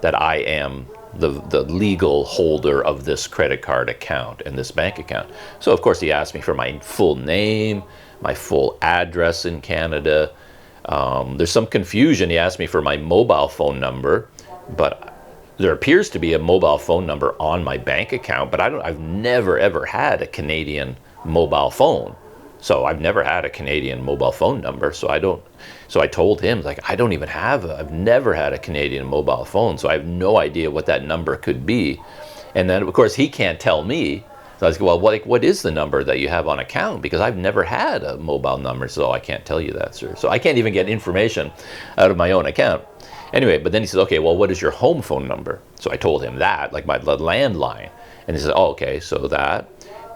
that I am the legal holder of this credit card account and this bank account. So of course he asked me for my full name, my full address in Canada. There's some confusion. He asked me for my mobile phone number, but there appears to be a mobile phone number on my bank account, but I've never ever had a Canadian mobile phone. So I've never had a Canadian mobile phone number. So I told him, like, I've never had a Canadian mobile phone. So I have no idea what that number could be. And then of course he can't tell me. So I was like, well, what is the number that you have on account? Because I've never had a mobile number. So I can't tell you that, sir. So I can't even get information out of my own account. Anyway, but then he says, okay, well, what is your home phone number? So I told him that, like my landline. And he said, oh, okay, so that.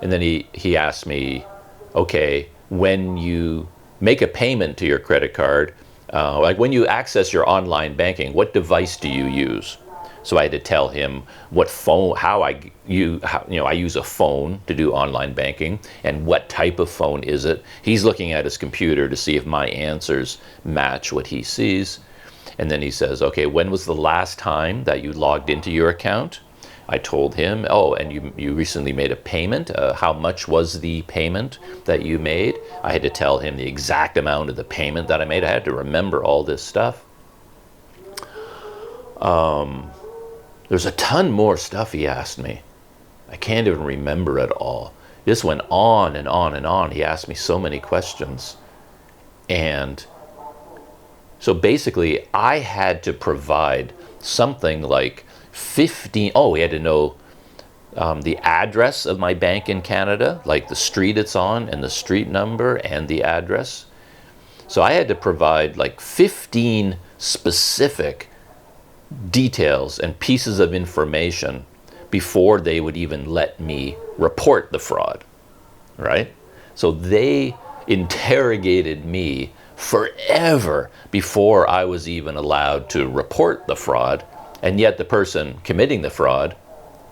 And then he asked me, okay, when you make a payment to your credit card, like when you access your online banking, what device do you use? So I had to tell him what phone, I use a phone to do online banking, and what type of phone is it. He's looking at his computer to see if my answers match what he sees. And then he says, okay, when was the last time that you logged into your account? I told him, oh, and you recently made a payment. How much was the payment that you made? I had to tell him the exact amount of the payment that I made. I had to remember all this stuff. There's a ton more stuff he asked me. I can't even remember it all. This went on and on and on. He asked me so many questions. And so basically, I had to provide something like 15, we had to know the address of my bank in Canada, like the street it's on and the street number and the address. So I had to provide like 15 specific details and pieces of information before they would even let me report the fraud, right? So they interrogated me forever before I was even allowed to report the fraud. And yet the person committing the fraud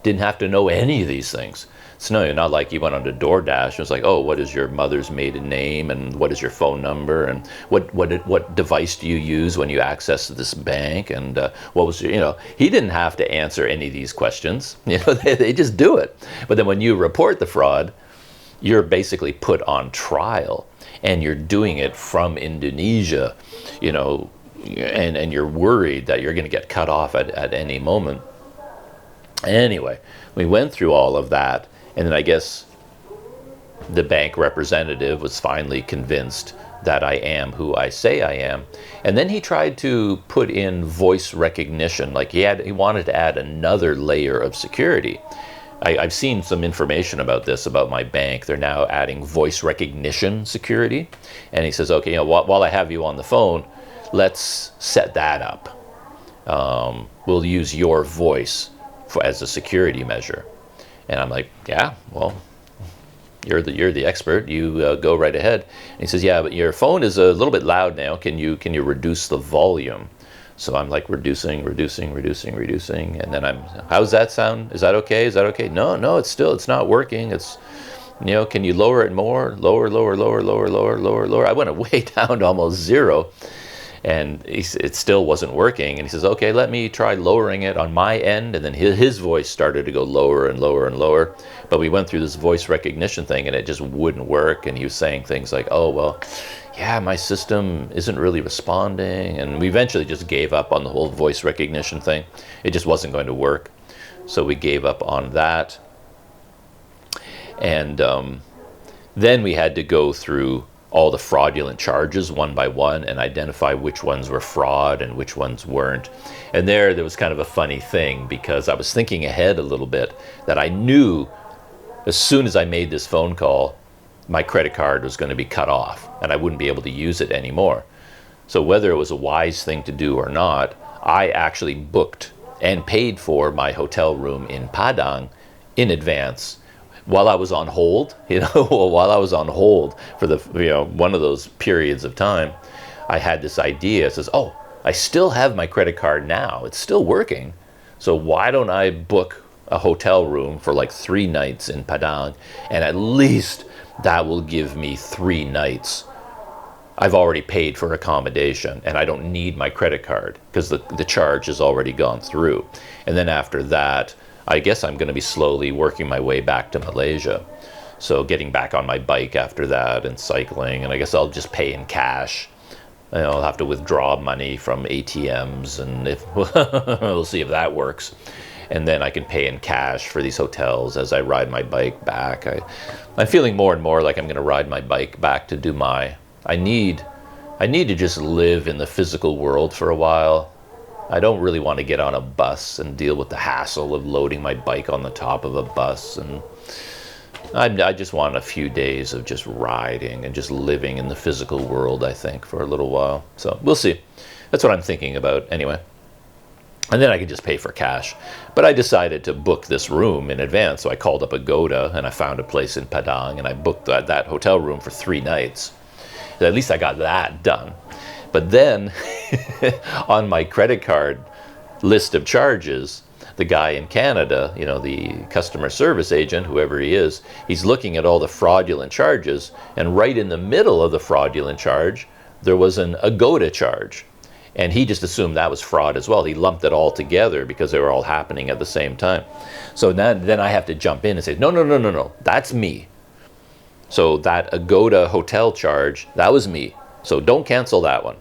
didn't have to know any of these things. So no, not like you went onto DoorDash and was like, oh, what is your mother's maiden name, and what is your phone number, and what device do you use when you access this bank, and what was your, he didn't have to answer any of these questions. They just do it. But then when you report the fraud, you're basically put on trial, and you're doing it from Indonesia, and you're worried that you're going to get cut off at any moment. Anyway, we went through all of that, and then I guess the bank representative was finally convinced that I am who I say I am. And then he tried to put in voice recognition, like he wanted to add another layer of security. I've seen some information about this, about my bank. They're now adding voice recognition security. And he says, okay, while I have you on the phone, let's set that up. We'll use your voice as a security measure. And I'm like, yeah, well, you're the expert. You go right ahead. And he says, yeah, but your phone is a little bit loud now. Can you reduce the volume? So I'm like reducing, and then how's that sound? Is that okay? No, it's not working. It's You know, can you lower it more? Lower, lower, lower, lower, lower, lower, lower. I went way down to almost zero, and it still wasn't working. And he says, okay, let me try lowering it on my end. And then his voice started to go lower and lower and lower. But we went through this voice recognition thing, and it just wouldn't work. And he was saying things like, oh, well, yeah, my system isn't really responding. And we eventually just gave up on the whole voice recognition thing. It just wasn't going to work. So we gave up on that. And then we had to go through all the fraudulent charges one by one and identify which ones were fraud and which ones weren't. And there was kind of a funny thing, because I was thinking ahead a little bit, that I knew as soon as I made this phone call, my credit card was going to be cut off and I wouldn't be able to use it anymore. So whether it was a wise thing to do or not, I actually booked and paid for my hotel room in Padang in advance, while I was on hold, while I was on hold for one of those periods of time. I had this idea. It says, oh, I still have my credit card now. It's still working. So why don't I book a hotel room for like 3 nights in Padang, and at least that will give me 3 nights. I've already paid for accommodation, and I don't need my credit card because the charge has already gone through. And then after that, I guess I'm going to be slowly working my way back to Malaysia. So getting back on my bike after that and cycling, and I guess I'll just pay in cash. I'll have to withdraw money from ATMs, and we'll see if that works. And then I can pay in cash for these hotels as I ride my bike back. I'm feeling more and more like I'm going to ride my bike back to Dumai. I need to just live in the physical world for a while. I don't really want to get on a bus and deal with the hassle of loading my bike on the top of a bus. And I just want a few days of just riding and just living in the physical world, I think, for a little while. So we'll see. That's what I'm thinking about anyway. And then I can just pay for cash. But I decided to book this room in advance. So I called up Agoda and I found a place in Padang, and I booked that hotel room for 3 nights. At least I got that done. But then on my credit card list of charges, the guy in Canada, the customer service agent, whoever he is, he's looking at all the fraudulent charges, and right in the middle of the fraudulent charge, there was an Agoda charge. And he just assumed that was fraud as well. He lumped it all together because they were all happening at the same time. So then I have to jump in and say, no, that's me. So that Agoda hotel charge, that was me. So don't cancel that one.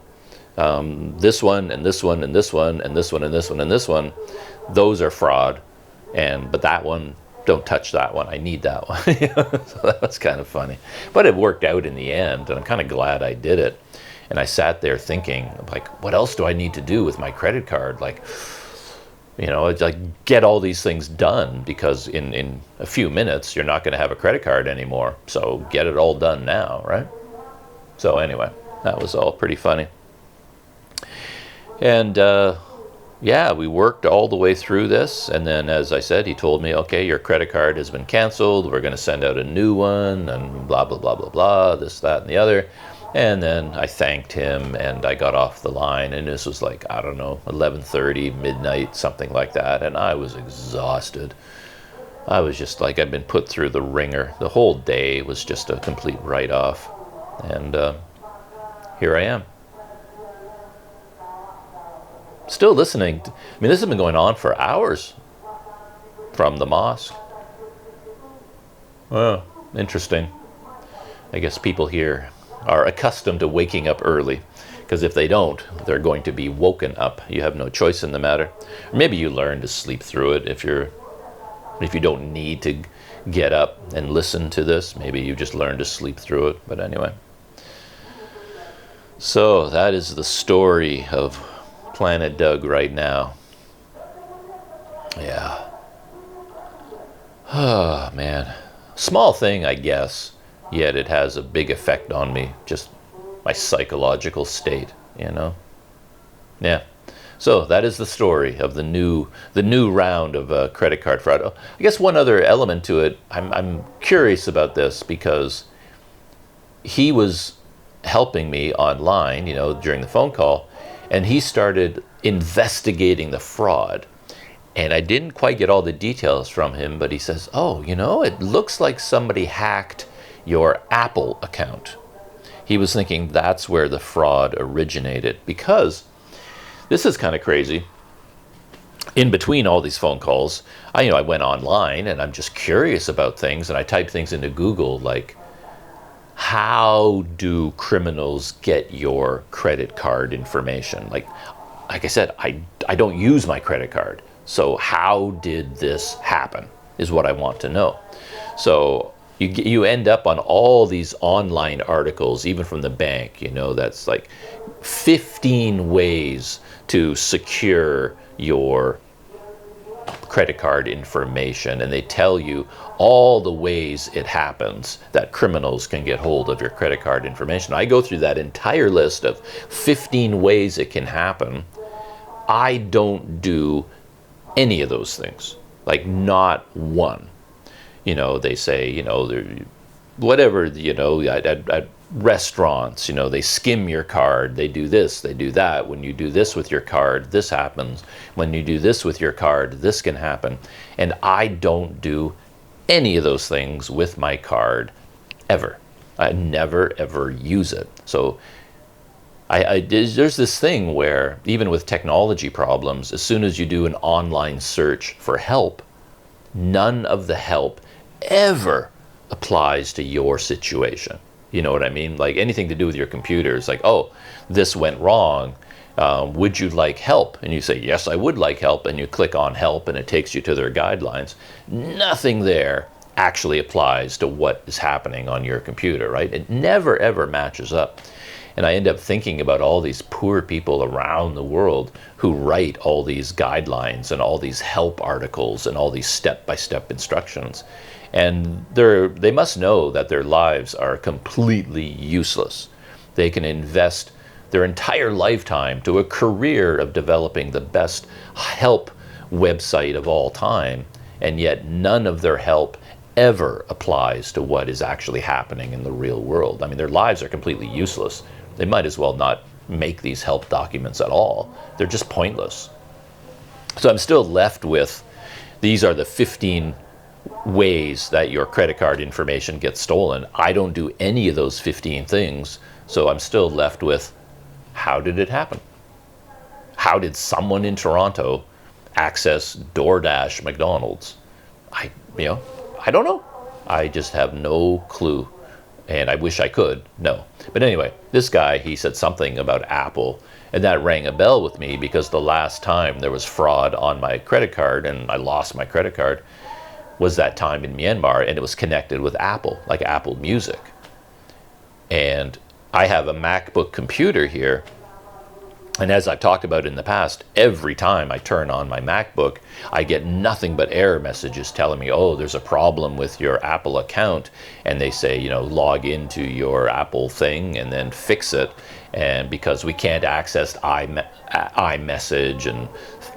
This one and this one and this one and this one and this one and this one, those are fraud. But that one, don't touch that one. I need that one. So that was kind of funny. But it worked out in the end, and I'm kind of glad I did it. And I sat there thinking, like, what else do I need to do with my credit card? Like, it's like get all these things done, because in a few minutes you're not going to have a credit card anymore. So get it all done now, right? So anyway, that was all pretty funny. And yeah, we worked all the way through this. And then, as I said, he told me, okay, your credit card has been canceled. We're going to send out a new one, and blah, blah, blah, blah, blah, this, that, and the other. And then I thanked him, and I got off the line, and this was like, I don't know, 11:30, midnight, something like that. And I was exhausted. I was just like, I'd been put through the ringer. The whole day was just a complete write-off. And here I am. Still listening. I mean, this has been going on for hours from the mosque. Oh, interesting. I guess people here are accustomed to waking up early, because if they don't, they're going to be woken up. You have no choice in the matter. Or maybe you learn to sleep through it if you don't need to get up and listen to this. Maybe you just learn to sleep through it. But anyway. So that is the story of Planet Doug right now. Yeah. Oh, man. Small thing, I guess, yet it has a big effect on me. Just my psychological state, Yeah. So that is the story of the new round of credit card fraud. I guess one other element to it, I'm curious about this, because he was helping me online, during the phone call, and he started investigating the fraud. And I didn't quite get all the details from him, but he says, oh, it looks like somebody hacked your Apple account. He was thinking that's where the fraud originated, because this is kind of crazy. In between all these phone calls, I went online and I'm just curious about things, and I typed things into Google like, how do criminals get your credit card information? Like I said, I don't use my credit card. So how did this happen is what I want to know. So you end up on all these online articles, even from the bank, that's like 15 ways to secure your credit card information, and they tell you all the ways it happens that criminals can get hold of your credit card information. I go through that entire list of 15 ways it can happen. I don't do any of those things, like not one. They say, whatever, at restaurants, they skim your card, they do this, they do that. When you do this with your card, this happens. When you do this with your card, this can happen. And I don't do any of those things with my card ever. I never, ever use it. So there's this thing where even with technology problems, as soon as you do an online search for help, none of the help ever applies to your situation. You know what I mean? Like anything to do with your computer, it's like, oh, this went wrong. Would you like help? And you say, yes, I would like help. And you click on help and it takes you to their guidelines. Nothing there actually applies to what is happening on your computer, right? It never, ever matches up. And I end up thinking about all these poor people around the world who write all these guidelines and all these help articles and all these step-by-step instructions. And they must know that their lives are completely useless. They can invest their entire lifetime to a career of developing the best help website of all time, and yet none of their help ever applies to what is actually happening in the real world. I mean, their lives are completely useless. They might as well not make these help documents at all. They're just pointless. So I'm still left with, these are the 15 ways that your credit card information gets stolen. I don't do any of those 15 things, so I'm still left with, how did it happen? How did someone in Toronto access DoorDash McDonald's? I don't know. I just have no clue. And I wish I could know. But anyway, this guy, he said something about Apple, and that rang a bell with me, because the last time there was fraud on my credit card and I lost my credit card was that time in Myanmar, and it was connected with Apple, like Apple Music. And I have a MacBook computer here, and as I've talked about in the past, every time I turn on my MacBook, I get nothing but error messages telling me, oh, there's a problem with your Apple account. And they say, log into your Apple thing and then fix it. And because we can't access iMessage and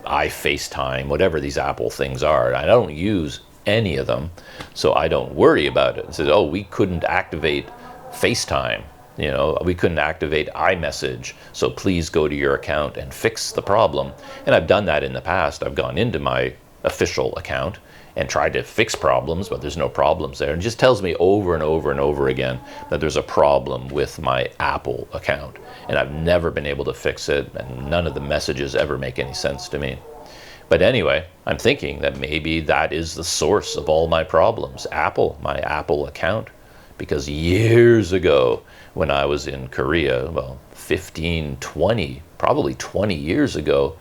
iFaceTime, whatever these Apple things are, I don't use any of them, so I don't worry about it. It says, oh, we couldn't activate FaceTime. We couldn't activate iMessage, so please go to your account and fix the problem. And I've done that in the past. I've gone into my official account and tried to fix problems, but there's no problems there. It just tells me over and over and over again that there's a problem with my Apple account. And I've never been able to fix it, and none of the messages ever make any sense to me. But anyway, I'm thinking that maybe that is the source of all my problems, my Apple account. Because years ago, when I was in Korea, well, probably 20 years ago,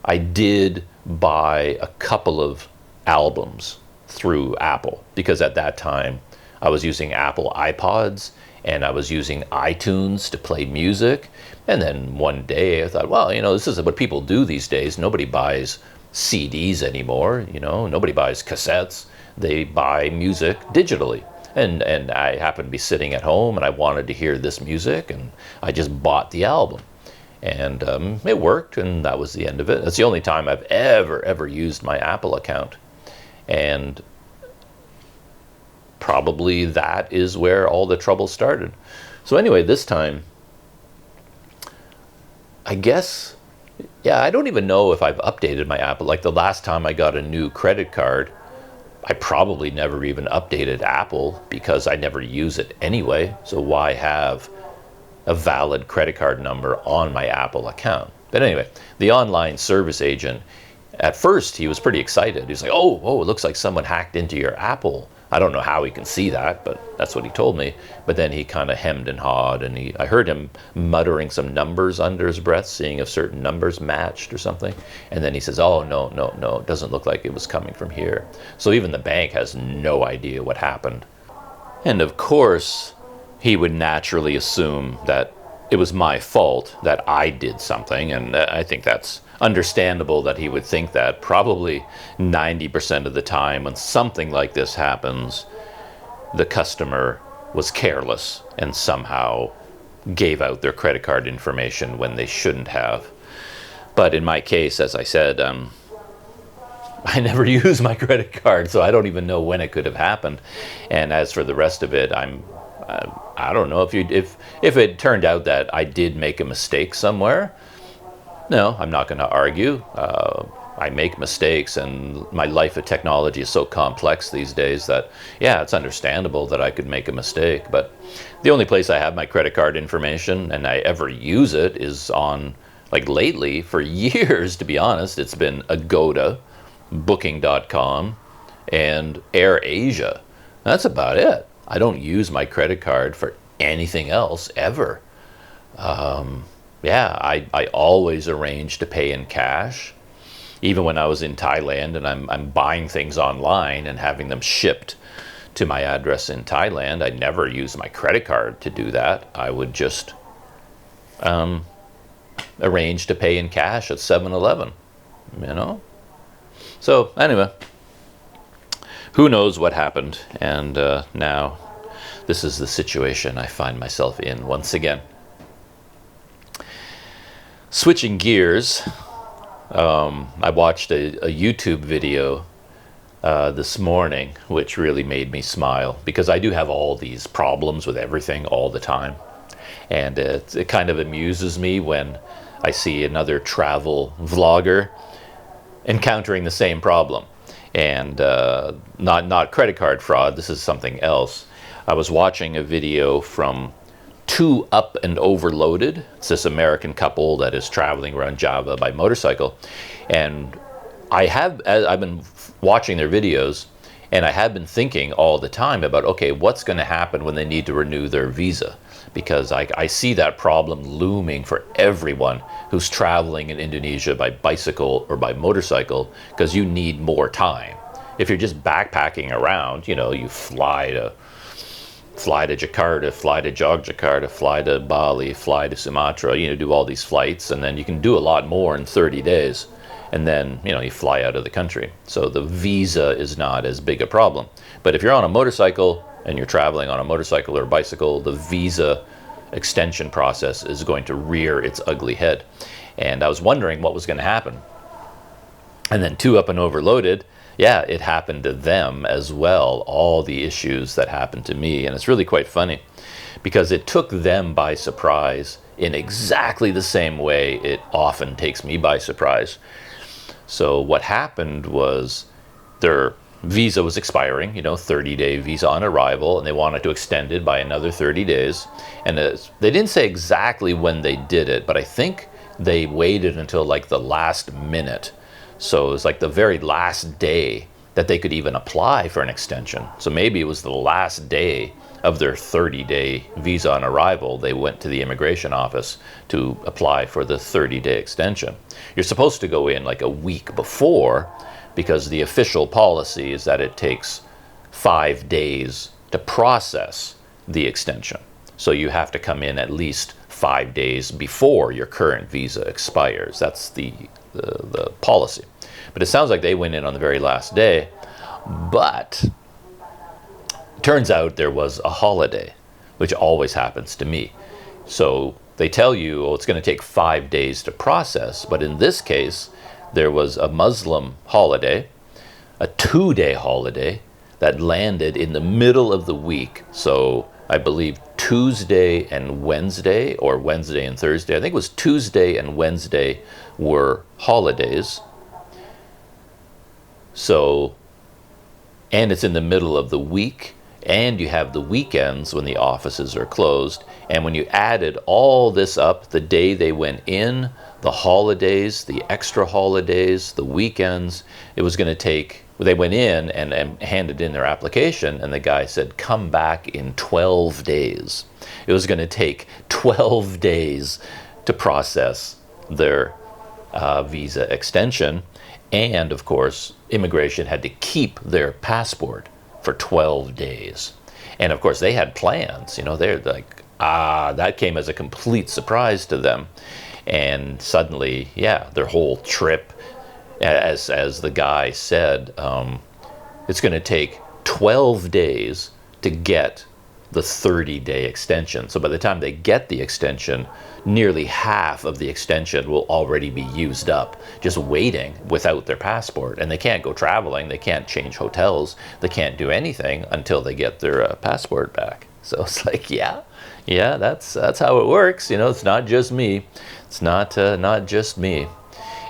I did buy a couple of albums through Apple, because at that time I was using Apple iPods and I was using iTunes to play music. And then one day I thought, well, this is what people do these days. Nobody buys CDs anymore, nobody buys cassettes. They buy music digitally. And I happened to be sitting at home and I wanted to hear this music, and I just bought the album. And it worked, and that was the end of it. That's the only time I've ever used my Apple account. And probably that is where all the trouble started. So anyway, this time, I guess, Yeah, I don't even know if I've updated my Apple. Like the last time I got a new credit card, I probably never even updated Apple because I never use it anyway. So why have a valid credit card number on my Apple account? But anyway, the online service agent, at first he was pretty excited. He's like, oh, it looks like someone hacked into your Apple. I don't know how he can see that, but that's what he told me. But then he kind of hemmed and hawed, and I heard him muttering some numbers under his breath, seeing if certain numbers matched or something. And then he says, oh, no, it doesn't look like it was coming from here. So even the bank has no idea what happened. And of course, he would naturally assume that it was my fault, that I did something, and I think that's understandable that he would think that. Probably 90% of the time when something like this happens, the customer was careless and somehow gave out their credit card information when they shouldn't have. But in my case, as I said, I never use my credit card, so I don't even know when it could have happened. And as for the rest of it, I don't know if it turned out that I did make a mistake somewhere. No, I'm not going to argue. I make mistakes, and my life of technology is so complex these days that, yeah, it's understandable that I could make a mistake. But the only place I have my credit card information and I ever use it is on, like lately, for years, to be honest, it's been Agoda, Booking.com, and AirAsia. That's about it. I don't use my credit card for anything else ever. Yeah, I always arrange to pay in cash. Even when I was in Thailand and I'm buying things online and having them shipped to my address in Thailand, I never use my credit card to do that. I would just arrange to pay in cash at 7-Eleven, you know? So anyway, who knows what happened, and now this is the situation I find myself in once again. Switching gears, I watched a YouTube video this morning, which really made me smile, because I do have all these problems with everything all the time. And it kind of amuses me when I see another travel vlogger encountering the same problem. And not credit card fraud, this is something else. I was watching a video from Two Up and Overloaded. It's this American couple that is traveling around Java by motorcycle. And I've been watching their videos, and I have been thinking all the time about, okay, what's going to happen when they need to renew their visa? Because I see that problem looming for everyone who's traveling in Indonesia by bicycle or by motorcycle, because you need more time. If you're just backpacking around, you know, you fly to Jakarta, fly to Jogjakarta, fly to Bali, fly to Sumatra, you know, do all these flights, and then you can do a lot more in 30 days. And then, you know, you fly out of the country. So the visa is not as big a problem. But if you're on a motorcycle and you're traveling on a motorcycle or bicycle, the visa extension process is going to rear its ugly head. And I was wondering what was going to happen. And then Two Up and Overloaded, yeah, it happened to them as well, all the issues that happened to me. And it's really quite funny because it took them by surprise in exactly the same way it often takes me by surprise. So what happened was their visa was expiring, you know, 30-day visa on arrival, and they wanted to extend it by another 30 days. And they didn't say exactly when they did it, but I think they waited until like the last minute. So it was like the very last day that they could even apply for an extension. So maybe it was the last day of their 30-day visa on arrival, they went to the immigration office to apply for the 30-day extension. You're supposed to go in like a week before, because the official policy is that it takes 5 days to process the extension. So you have to come in at least 5 days before your current visa expires. That's the policy. But it sounds like they went in on the very last day, but turns out there was a holiday, which always happens to me. So they tell you, oh, it's going to take 5 days to process, but in this case, there was a Muslim holiday, a 2-day holiday that landed in the middle of the week. So I believe Tuesday and Wednesday, or Wednesday and Thursday. I think it was Tuesday and Wednesday were holidays. So, and it's in the middle of the week, and you have the weekends when the offices are closed. And when you added all this up, the day they went in, the holidays, the extra holidays, the weekends, it was going to take, they went in and handed in their application, and the guy said, come back in 12 days. It was going to take 12 days to process their visa extension. And of course, immigration had to keep their passport for 12 days. And of course, they had plans, you know, they're like, that came as a complete surprise to them. And suddenly, yeah, their whole trip, as the guy said, it's going to take 12 days to get the 30-day extension. So by the time they get the extension, nearly half of the extension will already be used up, just waiting without their passport. And they can't go traveling, they can't change hotels, they can't do anything until they get their passport back. So it's like, yeah, that's how it works. You know, it's not just me. It's not just me.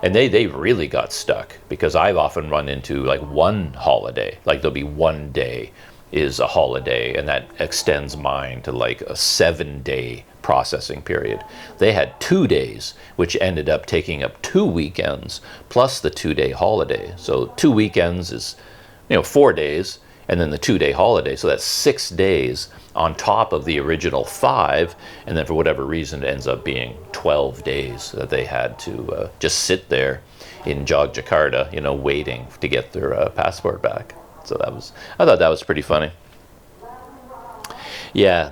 And they really got stuck, because I've often run into like one holiday, like there'll be one day is a holiday, and that extends mine to like a 7-day processing period. They had 2 days, which ended up taking up 2 weekends plus the 2-day holiday. So 2 weekends is, 4 days, and then the 2-day holiday. So that's 6 days on top of the original 5, and then for whatever reason it ends up being 12 days that they had to just sit there in Yogyakarta, waiting to get their passport back. So I thought that was pretty funny. Yeah,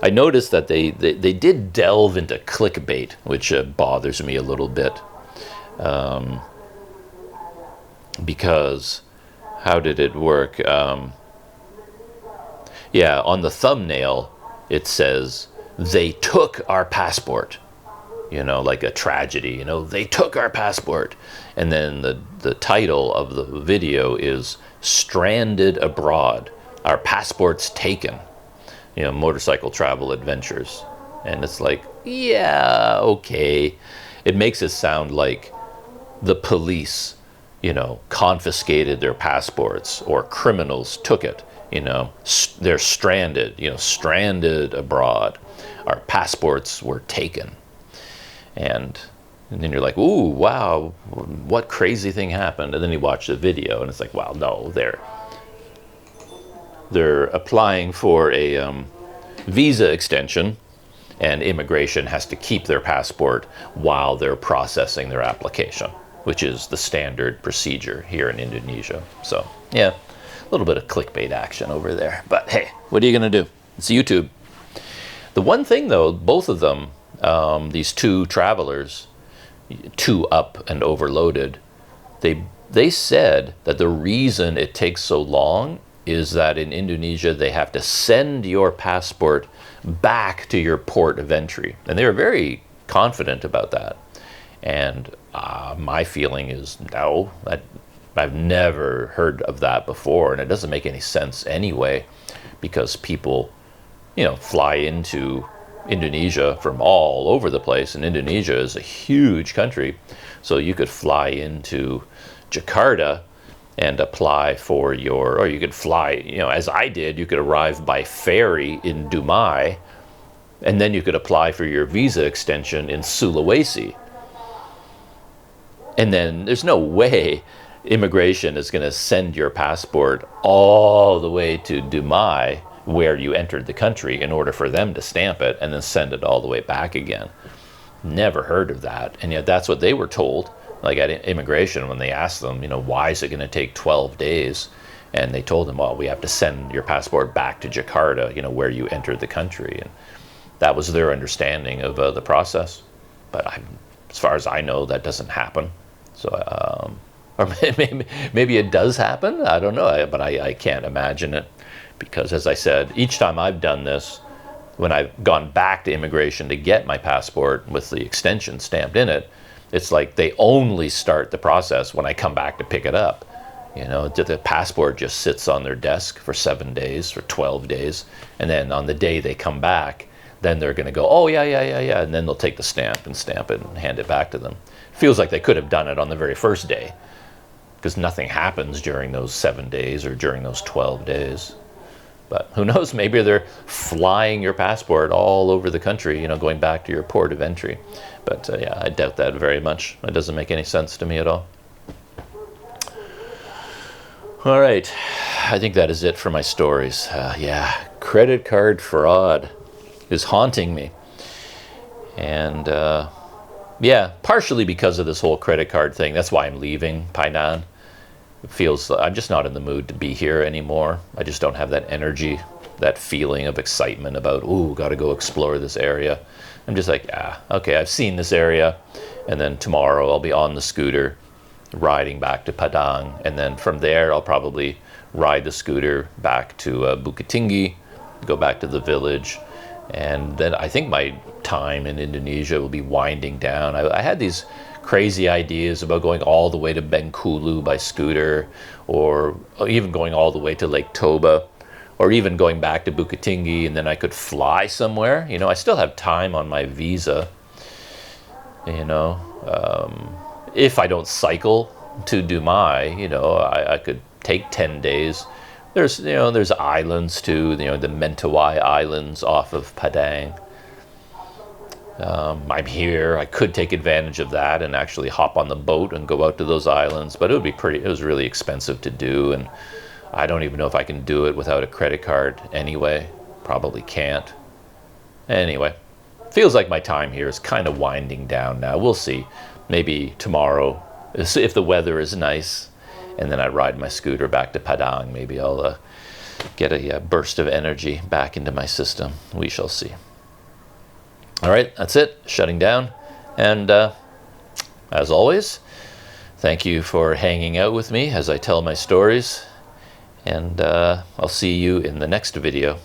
I noticed that they did delve into clickbait, which bothers me a little bit, because how did it work? Yeah, on the thumbnail it says, they took our passport, like a tragedy, they took our passport. And then the title of the video is Stranded Abroad, Our Passports Taken, motorcycle travel adventures. And it's like, yeah, okay. It makes it sound like the police, confiscated their passports, or criminals took it, they're stranded, stranded abroad. Our passports were taken. And then you're like, ooh, wow, what crazy thing happened? And then you watch the video, and it's like, wow, no, they're applying for a visa extension, and immigration has to keep their passport while they're processing their application, which is the standard procedure here in Indonesia. So, yeah, a little bit of clickbait action over there. But hey, what are you going to do? It's YouTube. The one thing, though, both of them, these two travelers, 2 up and overloaded, they said that the reason it takes so long is that in Indonesia they have to send your passport back to your port of entry. And they were very confident about that. And my feeling is, no, I've never heard of that before, and it doesn't make any sense anyway, because people, fly into Indonesia from all over the place, and Indonesia is a huge country. So you could fly into Jakarta and apply for or you could fly, as I did, you could arrive by ferry in Dumai, and then you could apply for your visa extension in Sulawesi. And then there's no way immigration is going to send your passport all the way to Dumai, where you entered the country, in order for them to stamp it and then send it all the way back again. Never heard of that. And yet that's what they were told, like at immigration, when they asked them, why is it going to take 12 days? And they told them, well, we have to send your passport back to Jakarta, where you entered the country. And that was their understanding of the process. But as far as I know, that doesn't happen. So, or maybe it does happen. I don't know, but I can't imagine it. Because, as I said, each time I've done this, when I've gone back to immigration to get my passport with the extension stamped in it, it's like they only start the process when I come back to pick it up. You know, the passport just sits on their desk for 7 days or 12 days. And then on the day they come back, then they're going to go, oh, yeah. And then they'll take the stamp and stamp it and hand it back to them. Feels like they could have done it on the very first day, because nothing happens during those 7 days or during those 12 days. But who knows, maybe they're flying your passport all over the country, you know, going back to your port of entry. But yeah, I doubt that very much. It doesn't make any sense to me at all. All right, I think that is it for my stories. Yeah, credit card fraud is haunting me. And yeah, partially because of this whole credit card thing. That's why I'm leaving Painan. It feels I'm just not in the mood to be here anymore. I just don't have that energy, that feeling of excitement about, ooh, got to go explore this area. I'm just like, okay, I've seen this area, and then tomorrow I'll be on the scooter riding back to Padang, and then from there I'll probably ride the scooter back to Bukit Tinggi, go back to the village, and then I think my time in Indonesia will be winding down. I had these crazy ideas about going all the way to Bengkulu by scooter, or even going all the way to Lake Toba, or even going back to Bukit Tinggi, and then I could fly somewhere. You know, I still have time on my visa, you know. If I don't cycle to Dumai, you know, I could take 10 days. There's, you know, there's islands too, you know, the Mentawai Islands off of Padang. I'm here. I could take advantage of that and actually hop on the boat and go out to those islands, but it was really expensive to do, and I don't even know if I can do it without a credit card anyway. Probably can't. Anyway, feels like my time here is kind of winding down now. We'll see. Maybe tomorrow, if the weather is nice, and then I ride my scooter back to Padang, maybe I'll get a burst of energy back into my system. We shall see. All right, that's it. Shutting down. And as always, thank you for hanging out with me as I tell my stories. And I'll see you in the next video.